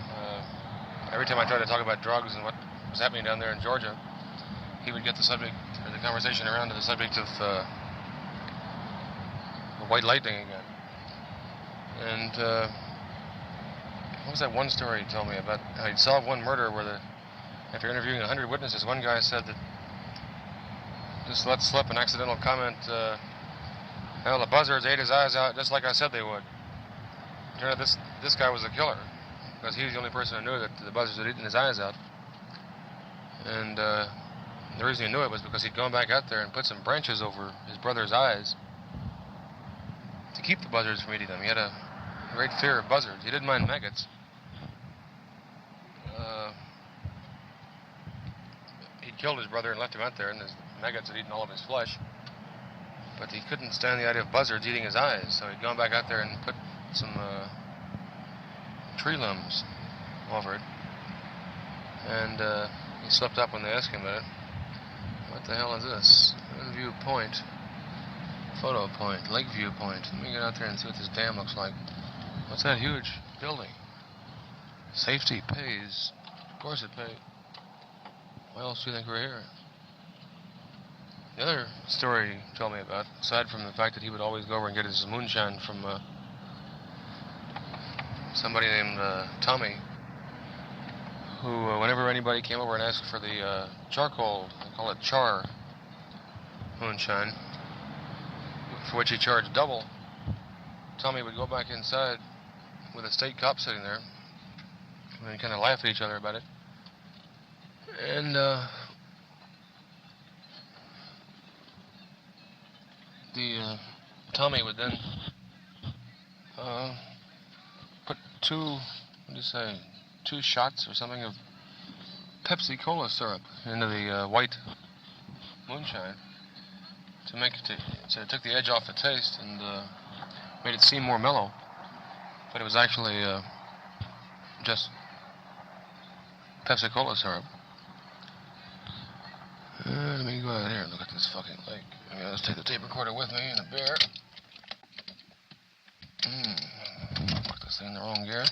Every time I tried to talk about drugs and what was happening down there in Georgia, he would get the subject, or the conversation around to the subject of White Lightning again. And what was that one story he told me about how he'd solved one murder where after interviewing 100 witnesses, one guy said that just let slip an accidental comment, well, the buzzards ate his eyes out just like I said they would. It turned out this guy was the killer, because he was the only person who knew that the buzzards had eaten his eyes out. And the reason he knew it was because he'd gone back out there and put some branches over his brother's eyes to keep the buzzards from eating them. He had a great fear of buzzards. He didn't mind maggots. He'd killed his brother and left him out there, and his maggots had eaten all of his flesh. But he couldn't stand the idea of buzzards eating his eyes, so he'd gone back out there and put some tree limbs over it. And he slipped up when they asked him about it. What the hell is this? View point. Photo point. Lake view point. Let me get out there and see what this dam looks like. What's that huge building? Safety pays. Of course it pays. Why else do you think we're here? The other story he told me about, aside from the fact that he would always go over and get his moonshine from somebody named Tommy, who, whenever anybody came over and asked for the charcoal, they call it char moonshine, for which he charged double, Tommy would go back inside with a state cop sitting there, and they kind of laugh at each other about it. And Tommy would then put two shots or something of Pepsi Cola syrup into the white moonshine to make it, so it took the edge off the taste and made it seem more mellow. But it was actually just Pepsi Cola syrup. Let me go out here and look at this fucking lake. Let's take the tape recorder with me and a beer. Put this thing in the wrong gear.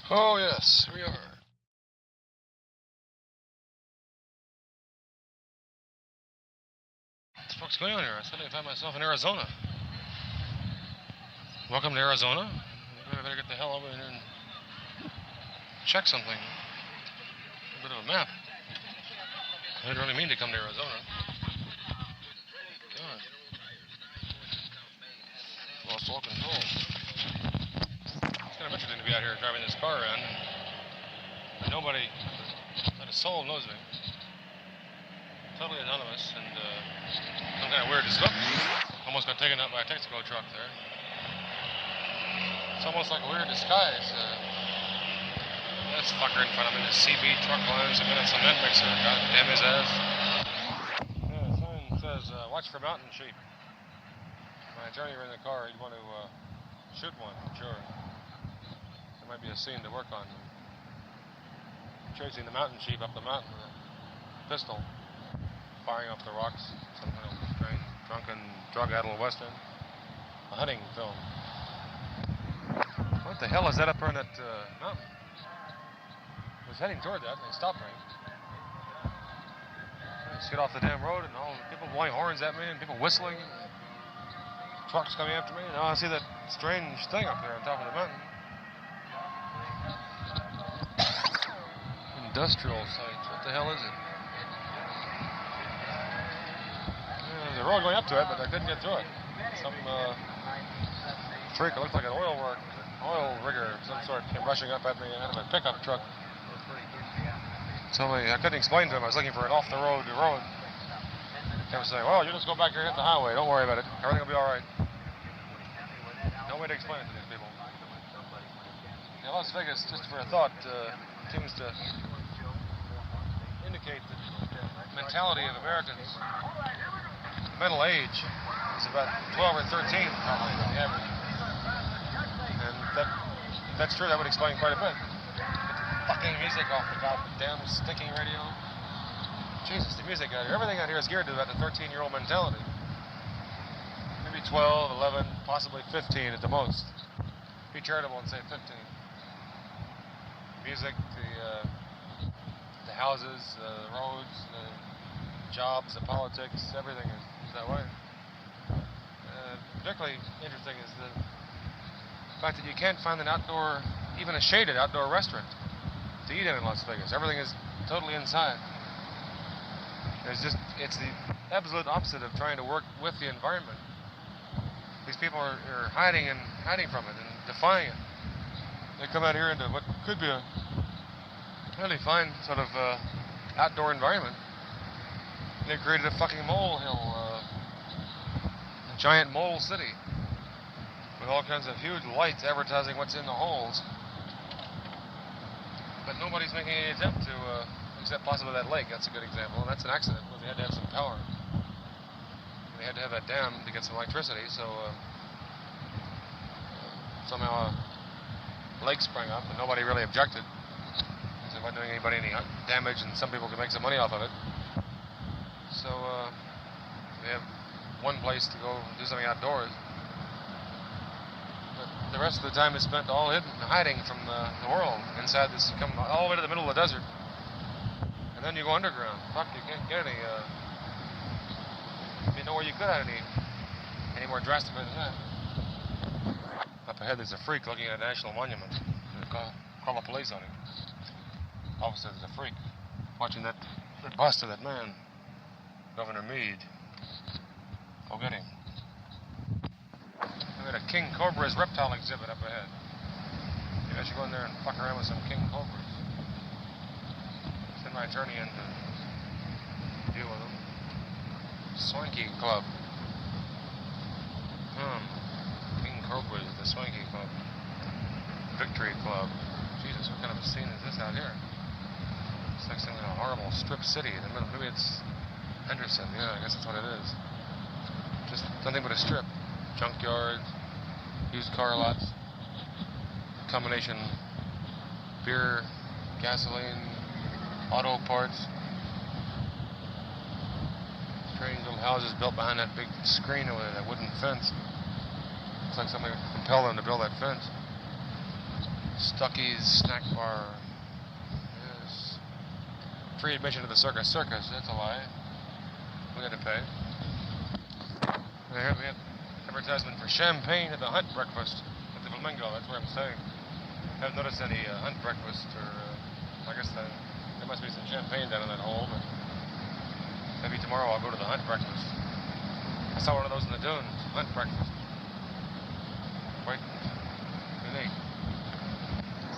Oh yes, here we are. What's going on here? I suddenly find myself in Arizona. Welcome to Arizona. I better get the hell over here and check something. A bit of a map. I didn't really mean to come to Arizona. God. Lost all control. It's kind of interesting to be out here driving this car around. And nobody, not a soul knows me. Totally anonymous and some kind of weird look. Almost got taken out by a Texaco truck there. It's almost like a weird disguise. This fucker in front of me, the CB truck lines, a minute cement mixer, god damn his ass. Yeah, the sign says, watch for mountain sheep. My attorney were in the car, he'd want to shoot one, sure. There might be a scene to work on. Chasing the mountain sheep up the mountain with a pistol, firing off the rocks, some kind of strange, drunken, drug-addled western. A hunting film. What the hell is that up there on that mountain? I was heading toward that, and they stopped me. I just get off the damn road, and all people blowing horns at me, and people whistling, and trucks coming after me. Now I see that strange thing up there on top of the mountain. Industrial site. What the hell is it? There's a road going up to it, but I couldn't get through it. Some freak, it looked like an oil rigger of some sort, came rushing up at me out of a pickup truck. Told me I couldn't explain to him. I was looking for an off-the-road road. They were saying, well, you just go back here and hit the highway. Don't worry about it. Everything will be all right. No way to explain it to these people. Now, Las Vegas, just for a thought, seems to indicate the mentality of Americans. Mental age is about 12 or 13, probably, on the average. And if that's true, that would explain quite a bit. Fucking music off the goddamn stinking radio. Jesus, the music out here. Everything out here is geared to about the 13-year-old mentality. Maybe 12, 11, possibly 15 at the most. Be charitable and say 15. Music, the houses, the roads, the jobs, the politics, everything is that way. Particularly interesting is the fact that you can't find an outdoor, even a shaded outdoor restaurant to eat in Las Vegas. Everything is totally inside. It's the absolute opposite of trying to work with the environment. These people are hiding from it and defying it. They come out here into what could be a really fine sort of outdoor environment. And they created a fucking molehill, a giant mole city with all kinds of huge lights advertising what's in the holes. But nobody's making any attempt to, except possibly that lake. That's a good example, and that's an accident where they had to have some power. They had to have that dam to get some electricity, so somehow a lake sprang up, and nobody really objected. It wasn't doing anybody any damage, and some people could make some money off of it. So they have one place to go do something outdoors. But the rest of the time is spent all hiding from the world inside this. You come all the way to the middle of the desert, and then you go underground. Fuck, you can't get any. You know where you could have any more drastically than that. Up ahead, there's a freak looking at a national monument. Call the police on him. Officer, there's a freak watching the bust of that man, Governor Meade. Go get him. We got a King Cobra's reptile exhibit up ahead. Maybe I should go in there and fuck around with some King Cobras. Send my attorney in to deal with them. Swanky Club. King Cobras, the Swanky Club. Victory Club. Jesus, what kind of a scene is this out here? It's like some horrible strip city in the middle. Maybe it's Henderson. Yeah, I guess that's what it is. Just nothing but a strip. Junkyards, used car lots, combination beer, gasoline, auto parts. Strange little houses built behind that big screen over there, that wooden fence. Looks like somebody compelled them to build that fence. Stuckey's snack bar. Yes. Free admission to the circus. Circus, that's a lie. We had to pay. They have advertisement for champagne at the hunt breakfast at the Flamingo. That's where I'm staying. I haven't noticed any hunt breakfast, or I guess there must be some champagne down in that hole, but maybe tomorrow I'll go to the hunt breakfast. I saw one of those in the dunes, hunt breakfast. Quite unique.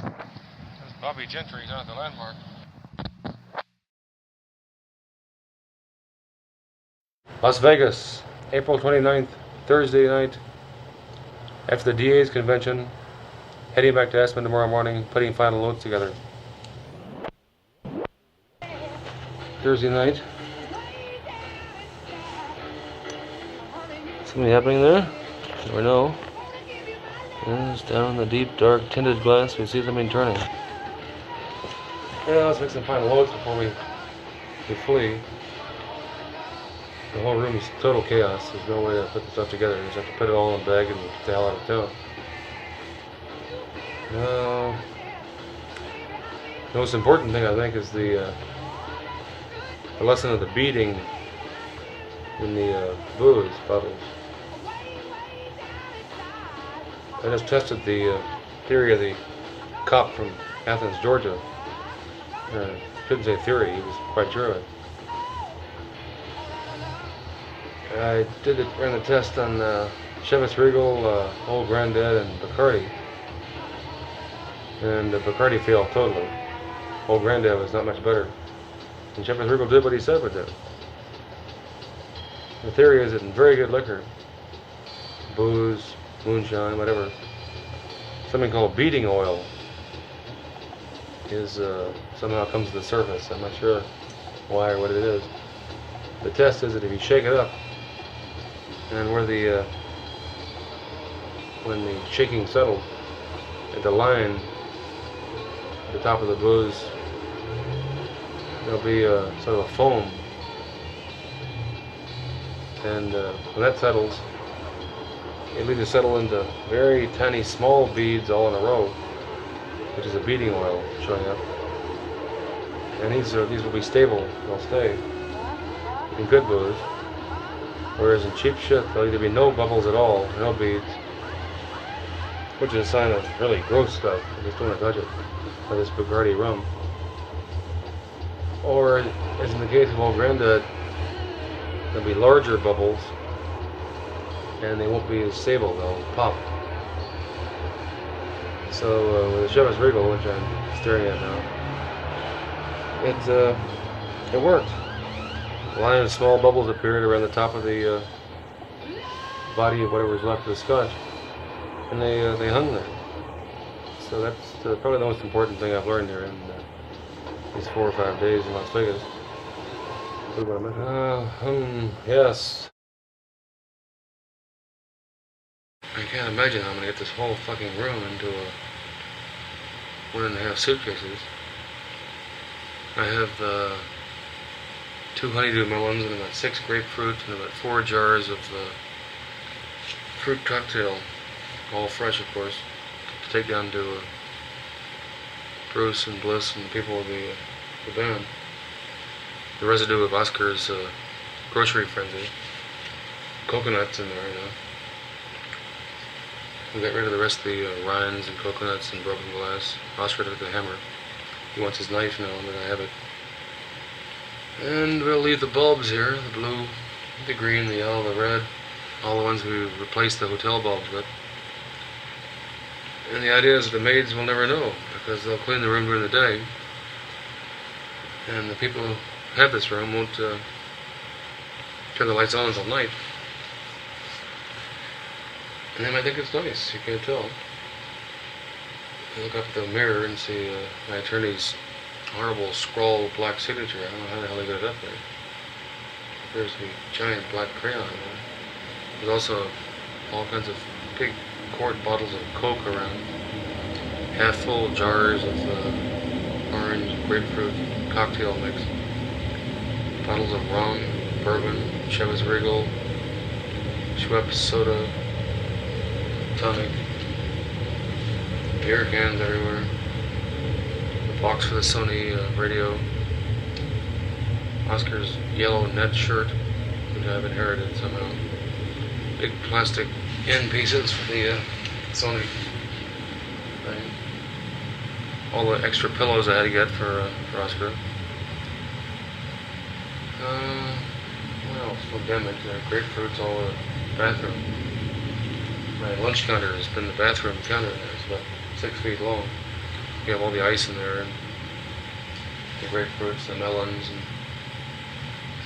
There's Bobby Gentry down at the landmark. Las Vegas, April 29th, Thursday night. After the DA's convention, heading back to Aspen tomorrow morning, putting final notes together. Thursday night. Something happening there? Never know. It's down in the deep, dark, tinted glass. We see something turning. Yeah, let's make some final notes before we flee. The whole room is total chaos. There's no way to put the stuff together. You just have to put it all in a bag and get the hell out of town. The most important thing, I think, is the lesson of the beating in the booze bottles. I just tested the theory of the cop from Athens, Georgia. Shouldn't say theory, he was quite sure of it. I ran the test on Chivas Regal, Old Granddad, and Bacardi. And Bacardi failed totally. Old Granddad was not much better. And Chivas Regal did what he said would do. The theory is that in very good liquor, booze, moonshine, whatever, something called beating oil is somehow comes to the surface. I'm not sure why or what it is. The test is that if you shake it up, and when the shaking settled, at the line at the top of the booze, there'll be sort of a foam, and when that settles, it'll either settle into very tiny small beads all in a row, which is a beating oil showing up, and these will be stable. They'll stay in good booze. Whereas in cheap shit, there'll either be no bubbles at all, no beads, which is a sign of really gross stuff. I just don't want to touch it, or this Bacardi rum. Or, as in the case of Old Granddad, there'll be larger bubbles, and they won't be as stable, they'll pop. So, with the Chivas Regal, which I'm staring at now, it worked. A line of small bubbles appeared around the top of the body of whatever was left of the scotch, and they hung there. So that's probably the most important thing I've learned here in these 4 or 5 days in Las Vegas. Yes. I can't imagine how I'm gonna get this whole fucking room into 1.5 suitcases. I have 2 honeydew melons and about 6 grapefruit and about 4 jars of fruit cocktail, all fresh of course, to take down to Bruce and Bliss and the people of the band. The residue of Oscar's grocery frenzy. Coconuts in there, you know. We got rid of the rest of the rinds and coconuts and broken glass. Oscar took the hammer. He wants his knife now, but I have it. And we'll leave the bulbs here, the blue, the green, the yellow, the red, all the ones we replaced the hotel bulbs with. And the idea is that the maids will never know, because they'll clean the room during the day, and the people who have this room won't turn the lights on until night. And they might think it's nice, you can't tell. You look up at the mirror and see my attorney's horrible scrawled black signature. I don't know how the hell they got it up there. There's the giant black crayon. There's also all kinds of big quart bottles of Coke around. Half full jars of orange grapefruit cocktail mix. Bottles of rum, bourbon, Chivas Regal, Schweppes soda, tonic, beer cans everywhere. Box for the Sony radio, Oscar's yellow net shirt, which I've inherited somehow, big plastic end pieces for the Sony thing. All the extra pillows I had to get for Oscar. What else? Well, damage. Grapefruits all over the bathroom. My lunch counter has been the bathroom counter there. It's about 6 feet long. You have all the ice in there, and the grapefruits, the melons, and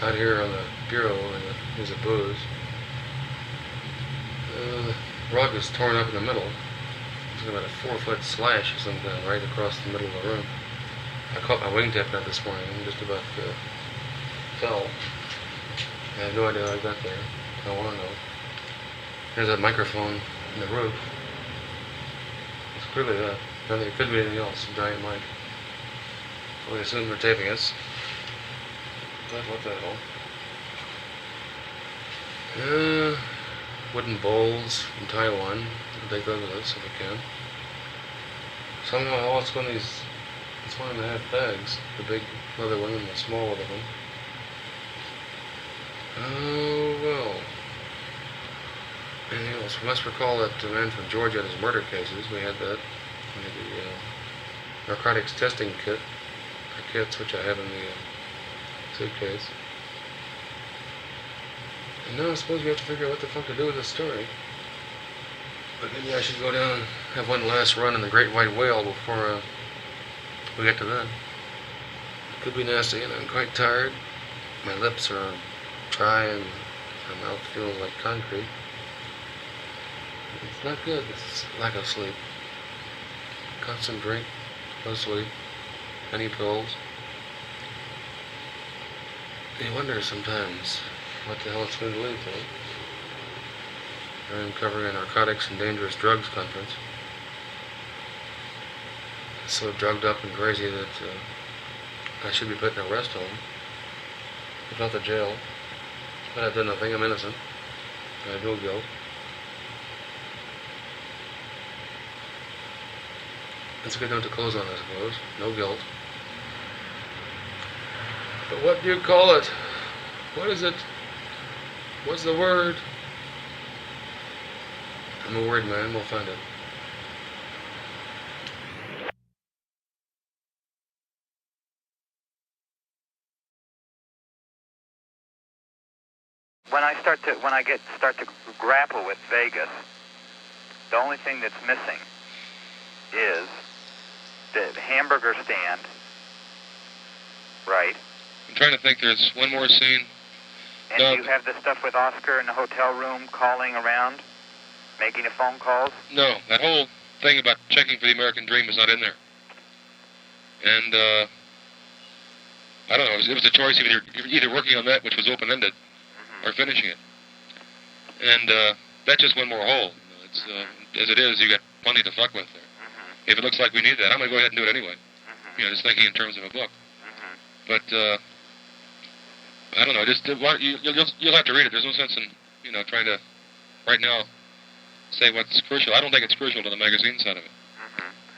out here on the bureau is a booze. The rug is torn up in the middle. It's about a 4-foot slash or some kind right across the middle of the room. I caught my wingtip out this morning and just about fell. I have no idea how I got there. I want to know. There's that microphone in the roof. It's clearly that. I don't think it could be anything else. A giant mic. So we assume they're taping us. But what the hell? Wooden bowls from Taiwan. I'll take those with us if we can. Somehow I lost one of these. It's 1.5 bags. The big leather one and the small leather one. Oh well. Anything else? We must recall that the man from Georgia had his murder cases. We had that. We had the narcotics testing kit. The kits which I have in the suitcase. And now I suppose we have to figure out what the fuck to do with this story. But maybe I should go down and have one last run in the great white whale before we get to that. It could be nasty, and I'm quite tired. My lips are dry and my mouth feels like concrete. It's not good, it's lack of sleep. Constant drink, no sleep, any pills. You wonder sometimes what the hell it's going to lead to. I'm covering a narcotics and dangerous drugs conference. It's so drugged up and crazy that I should be put in a rest home. If not the jail. But I've done nothing, I'm innocent. I have no guilt. It's a good note to close on, I suppose. No guilt. But what do you call it? What is it? What's the word? I'm a word man, we'll find it. When I start to grapple with Vegas, the only thing that's missing is the hamburger stand, right? I'm trying to think. There's one more scene. And do you have the stuff with Oscar in the hotel room calling around, making the phone calls? No, that whole thing about checking for the American Dream is not in there. And I don't know. It was a choice of either working on that, which was open-ended, or finishing it. And that's just one more hole. It's as it is, you got plenty to fuck with there. If it looks like we need that, I'm going to go ahead and do it anyway. Just thinking in terms of a book. But I don't know. Just you'll have to read it. There's no sense in trying to right now say what's crucial. I don't think it's crucial to the magazine side of it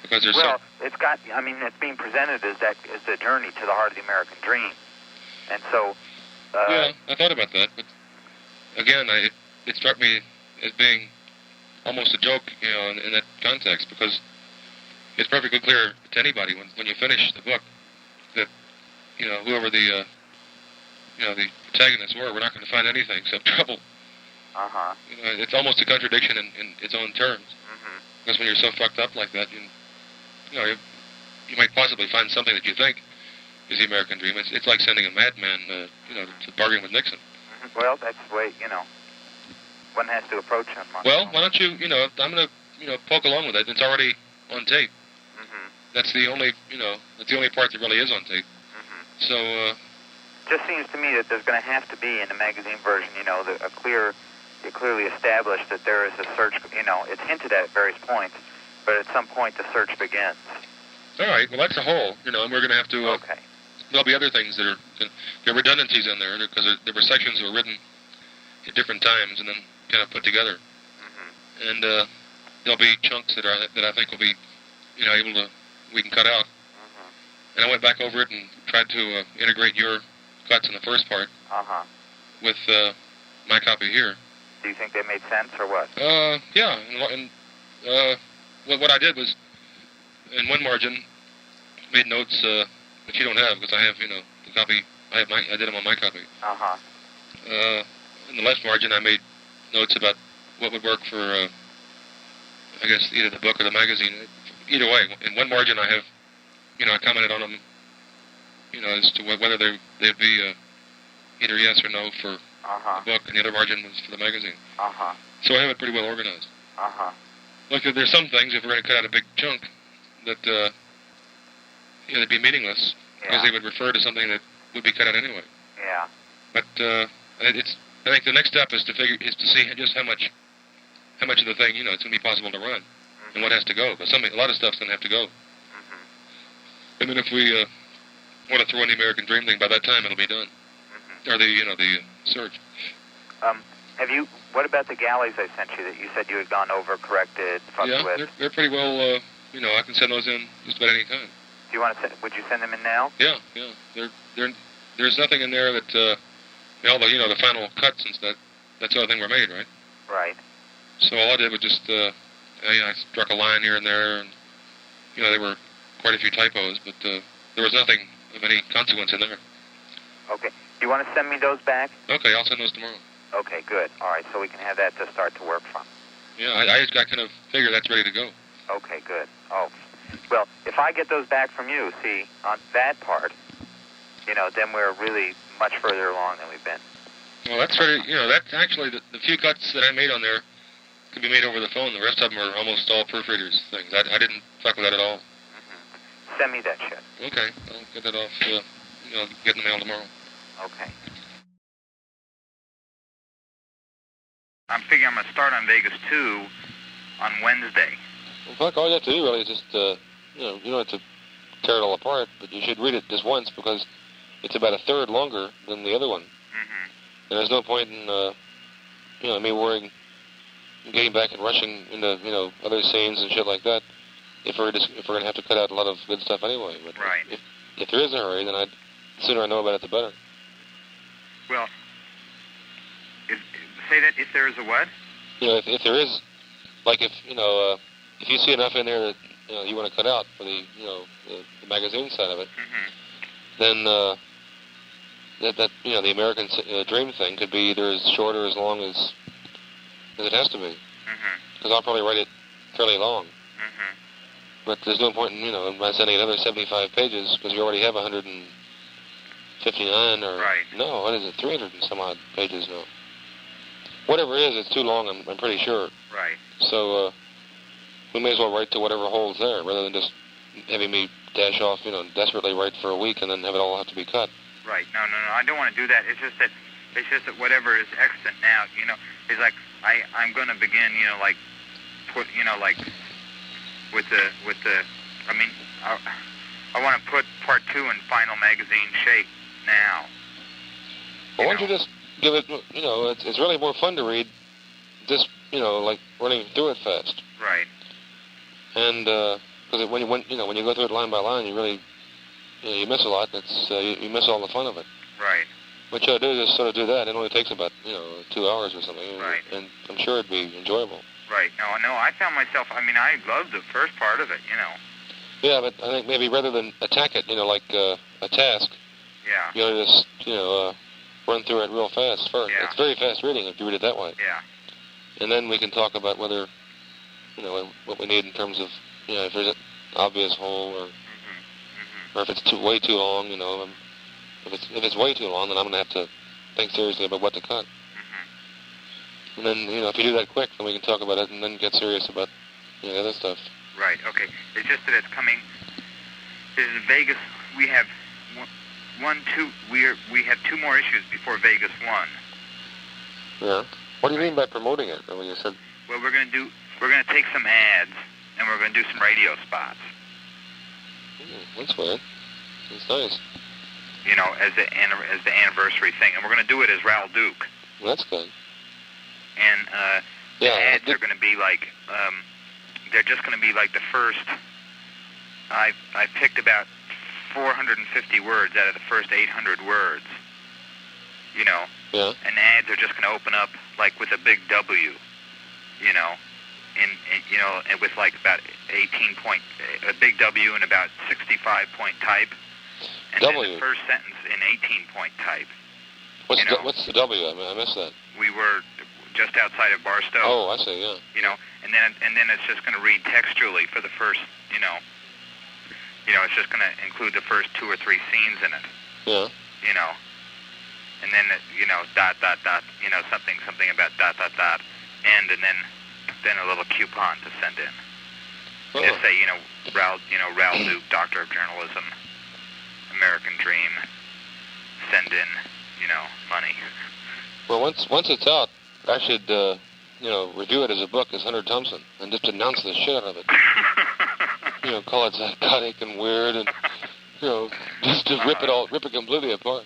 because there's it's got. I mean, it's being presented as the journey to the heart of the American dream, and so. Yeah, I thought about that, but again, it struck me as being almost a joke, in that context, because it's perfectly clear to anybody when you finish the book that, whoever the protagonists were, we're not going to find anything except trouble. It's almost a contradiction in its own terms. Because when you're so fucked up like that, you might possibly find something that you think is the American dream. It's like sending a madman, to bargain with Nixon. Well, that's the way, one has to approach him. Well, why don't you, I'm going to, poke along with it. It's already on tape. That's the only, that's the only part that really is on tape. So, just seems to me that there's going to have to be in the magazine version, it clearly established that there is a search, it's hinted at various points, but at some point the search begins. All right, well, that's a whole, and we're going to have to, okay. There'll be other things that there are redundancies in there, because there were sections that were written at different times and then kind of put together. And there'll be chunks that I think will be, we can cut out. And I went back over it and tried to integrate your cuts in the first part with my copy here. Do you think they made sense or what? Yeah. And what I did was, in one margin, made notes that you don't have, because I have, the copy. I did them on my copy. Uh-huh. In the left margin, I made notes about what would work for, I guess, either the book or the magazine. Either way, in one margin, I have, I commented on them, as to whether they'd be either yes or no for the book, and the other margin was for the magazine. Uh-huh. So I have it pretty well organized. Uh-huh. Look, there's some things, if we're going to cut out a big chunk, that, they'd be meaningless, because they would refer to something that would be cut out anyway. Yeah. But I think the next step is to see just how much of the thing, it's going to be possible to run, and what has to go. But a lot of stuff's going to have to go. And then if we want to throw in the American Dream thing, by that time it'll be done. Or the search. What about the galleys I sent you that you said you had gone over, corrected, fucked with? Yeah, they're pretty well, I can send those in just about any time. Do you want to would you send them in now? Yeah. There's nothing in there that, although, the final cuts and stuff, that's the other thing were made, right? Right. So all I did was just, I struck a line here and there, and, there were quite a few typos, but there was nothing of any consequence in there. Okay. Do you want to send me those back? Okay, I'll send those tomorrow. Okay, good. All right, so we can have that to start to work from. Yeah, I kind of figure that's ready to go. Okay, good. Oh, well, if I get those back from you, see, on that part, then we're really much further along than we've been. Well, that's very, that's actually, the few cuts that I made on there could be made over the phone. The rest of them are almost all proofreaders things. I didn't fuck with that at all. Send me that shit. Okay, I'll get that off, get in the mail tomorrow. Okay. I'm figuring I'm going to start on Vegas 2 on Wednesday. Well, fuck, all you have to do really is just, you don't have to tear it all apart, but you should read it just once, because it's about a third longer than the other one. And there's no point in, me worrying, getting back and rushing into, other scenes and shit like that, if we're going to have to cut out a lot of good stuff anyway. But right. If there is a hurry, then the sooner I know about it, the better. Well, say that if there is a what? If there is, like if you see enough in there that you want to cut out for the magazine side of it, then that the American Dream thing could be either as short or as long as it has to be. Because I'll probably write it fairly long. But there's no point in by sending another 75 pages, because you already have 159 or no, what is it, 300 and some odd pages now. Whatever it is, it's too long, I'm pretty sure. Right. So we may as well write to whatever holds there, rather than just having me dash off, desperately write for a week and then have it all have to be cut. Right. No, I don't want to do that. It's just that whatever is extant now, is like I'm going to begin, put, with the. I mean, I want to put part 2 in final magazine shape now. Well, why don't you just give it? It's really more fun to read, just like running through it fast. Right. And because when you go through it line by line, you really you miss a lot. It's you miss all the fun of it. Right. What you ought to do is just sort of do that. It only takes about 2 hours or something. Right. And I'm sure it'd be enjoyable. Right. No, I found myself. I mean, I loved the first part of it. Yeah, but I think maybe rather than attack it, like a task. Yeah. You ought to just run through it real fast first. Yeah. It's very fast reading if you read it that way. Yeah. And then we can talk about whether what we need in terms of if there's an obvious hole or if it's way too long. If it's way too long, then I'm going to have to think seriously about what to cut. And then if you do that quick, then we can talk about it and then get serious about the other stuff. Right. Okay. It's just that it's coming. This is Vegas. We have we have 2 more issues before Vegas 1. Yeah. What do you mean by promoting it? When you said? Well, we're going to take some ads and we're going to do some radio spots. That's weird. It's nice. As the anniversary thing, and we're going to do it as Raoul Duke. Well, that's good. And the ads are going to be like, they're just going to be like the first. I picked about 450 words out of the first 800 words. Yeah. and the ads are just going to open up like with a big W, you know, and with like about 18 point, a big W and about 65 point type, and then the first sentence in 18 point type. What's the W? I missed that. We were just outside of Barstow. Oh, I see. Yeah. You know, and then it's just going to read textually for the first, you know, it's just going to include the first 2 or 3 scenes in it. Yeah. You know, and then dot dot dot, you know, something about dot dot dot, and then a little coupon to send in. Oh. Just say, Raoul Duke, Doctor of Journalism, American Dream, send in, money. Well, once it's out, I should, review it as a book as Hunter Thompson and just announce the shit out of it. Call it psychotic and weird and, just rip it completely apart.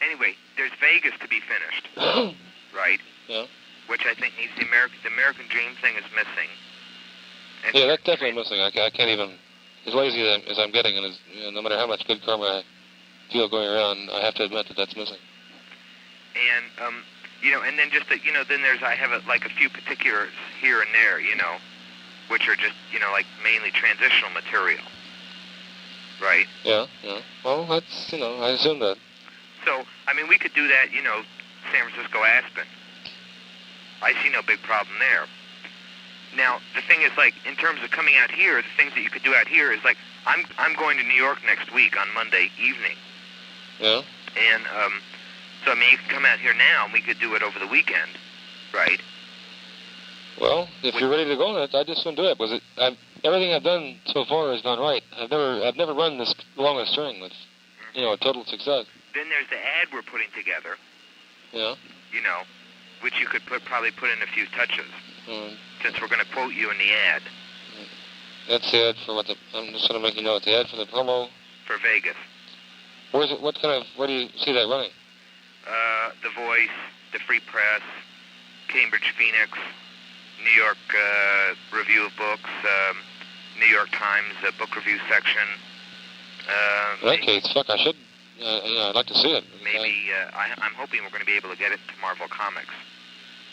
Anyway, there's Vegas to be finished, right? Yeah. Which I think needs the American Dream thing is missing. And yeah, that's definitely missing. I can't even, as lazy as I'm getting, and no matter how much good karma I feel going around, I have to admit that that's missing. And and then just then I have a few particulars here and there, which are just like mainly transitional material, right? Yeah. Well, that's I assume that. So we could do that, San Francisco Aspen. I see no big problem there. Now, the thing is, in terms of coming out here, the things that you could do out here is, I'm going to New York next week on Monday evening. Yeah. And, so, you can come out here now, and we could do it over the weekend, right? Well, if you're ready to go on it, I just want to do it, because everything I've done so far has gone right. I've never run this long a string with, a total success. Then there's the ad we're putting together. Yeah. Which you could probably put in a few touches, since we're going to quote you in the ad. That's the ad for I'm just going to make you know, it's the ad for the promo. For Vegas. Where do you see that running? The Voice, the Free Press, Cambridge Phoenix, New York Review of Books, New York Times book review section. In that case, I should. I'd like to see it. Maybe I'm hoping we're going to be able to get it to Marvel Comics.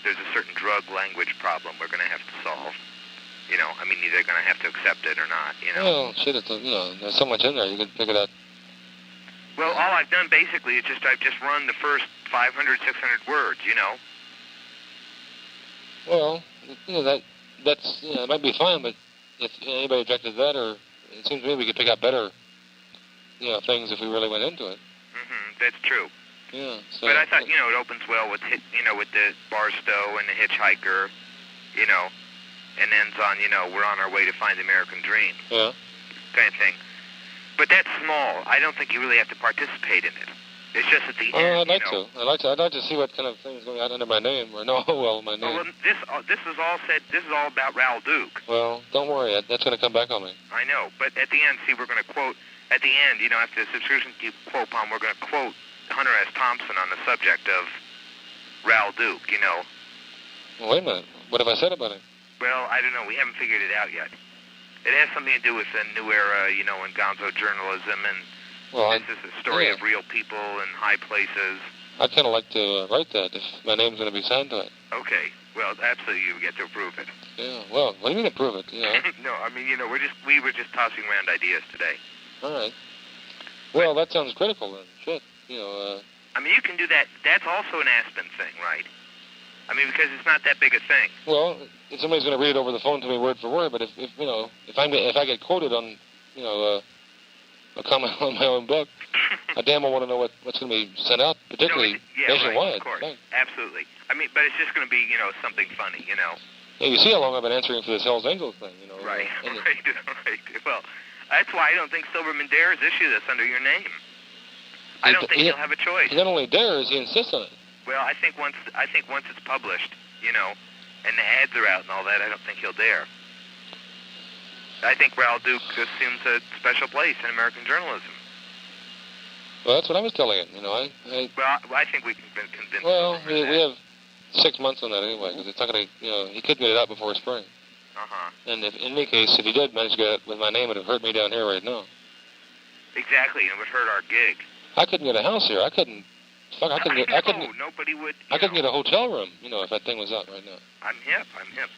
There's a certain drug language problem we're going to have to solve. Either they're going to have to accept it or not. Well, shit, there's so much in there. You could pick it up. Well, all I've done basically is I've just run the first 500, 600 words. Well, that's it might be fine, but if anybody objected to that, or it seems to me we could pick up better, things if we really went into it. That's true. Yeah. So, but I thought, it opens well with with the Barstow and the Hitchhiker, and ends on, we're on our way to find the American Dream. Yeah. Kind of thing. But that's small. I don't think you really have to participate in it. It's just at the end. I'd like to. I'd like to see what kind of things going on under my name, or my name. Well, this is all said. This is all about Raoul Duke. Well, don't worry. That's going to come back on me. I know, but at the end, we're going to quote. At the end, after the subscription you quote on, we're going to quote Hunter S. Thompson on the subject of Raoul Duke. Well, wait a minute. What have I said about it? Well, I don't know. We haven't figured it out yet. It has something to do with the new era, in Gonzo journalism, and this is a story of real people in high places. I'd kind of like to write that if my name's going to be signed to it. Okay. Well, absolutely, you get to approve it. Yeah. Well, what do you mean approve it? No, we were just tossing around ideas today. All right. Well, that sounds critical then. Shit. You can do that. That's also an Aspen thing, right? Because it's not that big a thing. Well, if somebody's going to read it over the phone to me word for word, but if I get quoted on, a comment on my own book, I damn well want to know what's going to be sent out, particularly nationwide. Right, of course. Right. Absolutely. But it's just going to be, something funny, Yeah, you see how long I've been answering for this Hells Angels thing, Right, right. Well, that's why I don't think Silverman dares issue this under your name. I don't think he'll have a choice. He not only dares, he insists on it. Well, I think once it's published, and the ads are out and all that, I don't think he'll dare. I think Raoul Duke assumes a special place in American journalism. Well, that's what I was telling him. Well, I think we can convince him. Well, we have 6 months on that anyway, because it's not going to, he couldn't get it out before spring. And in any case, if he did manage to get it with my name, it would hurt me down here right now. Exactly, and it would hurt our gig. I couldn't get a house here. I couldn't. Fuck, I couldn't get. Nobody would. I couldn't get a hotel room. You know, if that thing was up right now. I'm hip.